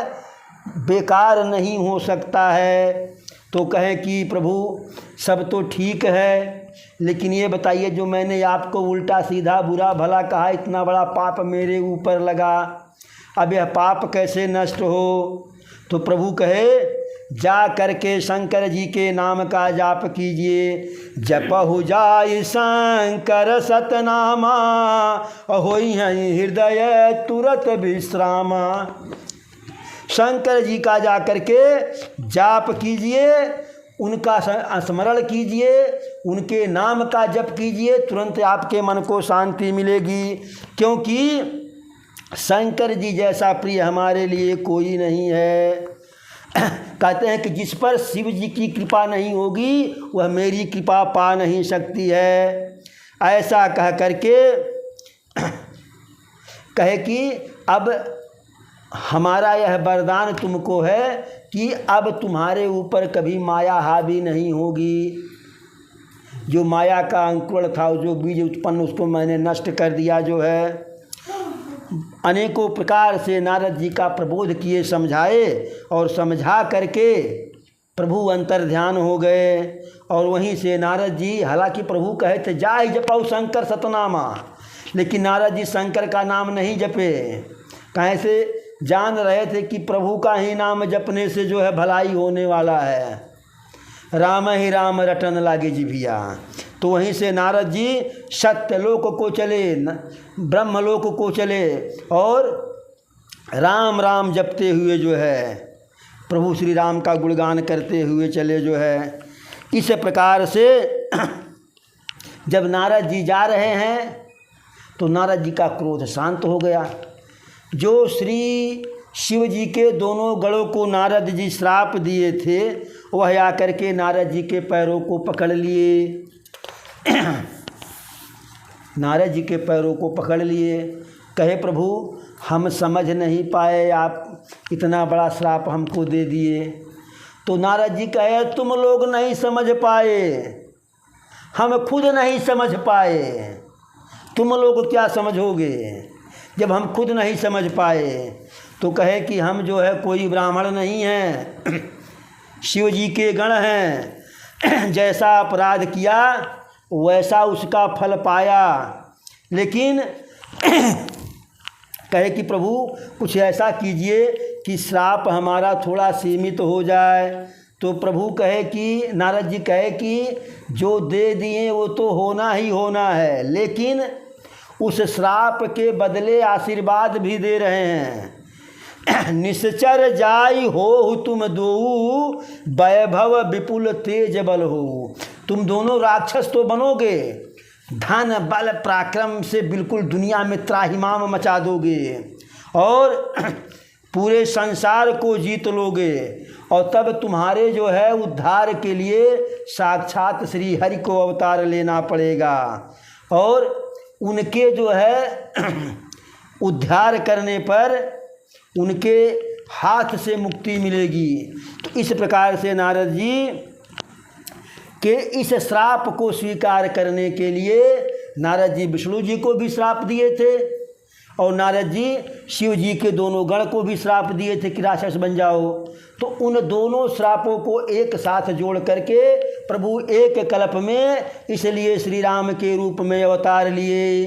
बेकार नहीं हो सकता है। तो कहें कि प्रभु सब तो ठीक है, लेकिन ये बताइए जो मैंने आपको उल्टा सीधा बुरा भला कहा, इतना बड़ा पाप मेरे ऊपर लगा, अब यह पाप कैसे नष्ट हो? तो प्रभु कहे जा करके शंकर जी के नाम का जाप कीजिए। जपहु जाय शंकर सतनामा, होई हैं हृदय तुरत विश्रामा। शंकर जी का जा करके जाप कीजिए, उनका स्मरण कीजिए, उनके नाम का जप कीजिए, तुरंत आपके मन को शांति मिलेगी। क्योंकि शंकर जी जैसा प्रिय हमारे लिए कोई नहीं है। कहते हैं कि जिस पर शिव जी की कृपा नहीं होगी वह मेरी कृपा पा नहीं सकती है। ऐसा कह करके कहे कि अब हमारा यह वरदान तुमको है कि अब तुम्हारे ऊपर कभी माया हावी नहीं होगी। जो माया का अंकुरण था, जो बीज उत्पन्न, उसको मैंने नष्ट कर दिया जो है। अनेकों प्रकार से नारद जी का प्रबोध किए, समझाए, और समझा करके प्रभु अंतर ध्यान हो गए। और वहीं से नारद जी, हालांकि प्रभु कहे थे जाय जपऊ शंकर सतनामा, लेकिन नारद जी शंकर का नाम नहीं जपे। कहीं से जान रहे थे कि प्रभु का ही नाम जपने से जो है भलाई होने वाला है। राम ही राम रटन लागे जिभिया। तो वहीं से नारद जी सत्यलोक को चले, ब्रह्मलोक को चले, और राम राम जपते हुए जो है प्रभु श्री राम का गुणगान करते हुए चले जो है। इस प्रकार से जब नारद जी जा रहे हैं तो नारद जी का क्रोध शांत हो गया। जो श्री शिव जी के दोनों गणों को नारद जी श्राप दिए थे, वह आकर के नारद जी के पैरों को पकड़ लिए। नारद जी के पैरों को पकड़ लिए, कहे प्रभु हम समझ नहीं पाए, आप इतना बड़ा श्राप हमको दे दिए। तो नारद जी कहे तुम लोग नहीं समझ पाए, हम खुद नहीं समझ पाए, तुम लोग क्या समझोगे जब हम खुद नहीं समझ पाए। तो कहे कि हम जो है कोई ब्राह्मण नहीं हैं, शिव जी के गण हैं, जैसा अपराध किया वैसा उसका फल पाया। लेकिन कहे कि प्रभु कुछ ऐसा कीजिए कि श्राप हमारा थोड़ा सीमित हो जाए। तो प्रभु कहे कि, नारद जी कहे कि जो दे दिए वो तो होना ही होना है, लेकिन उस श्राप के बदले आशीर्वाद भी दे रहे हैं। निश्चर जाई हो तुम दो, वैभव विपुल तेज बल हो। तुम दोनों राक्षस तो बनोगे, धन बल पराक्रम से बिल्कुल दुनिया में त्राहिमाम मचा दोगे, और पूरे संसार को जीत लोगे। और तब तुम्हारे जो है उद्धार के लिए साक्षात श्री हरि को अवतार लेना पड़ेगा, और उनके जो है उद्धार करने पर उनके हाथ से मुक्ति मिलेगी। तो इस प्रकार से नारद जी के इस श्राप को स्वीकार करने के लिए नारद जी विष्णु जी को भी श्राप दिए थे, और नारद जी शिव जी के दोनों गण को भी श्राप दिए थे कि राक्षस बन जाओ। तो उन दोनों श्रापों को एक साथ जोड़ करके प्रभु एक कल्प में इसलिए श्री राम के रूप में अवतार लिए।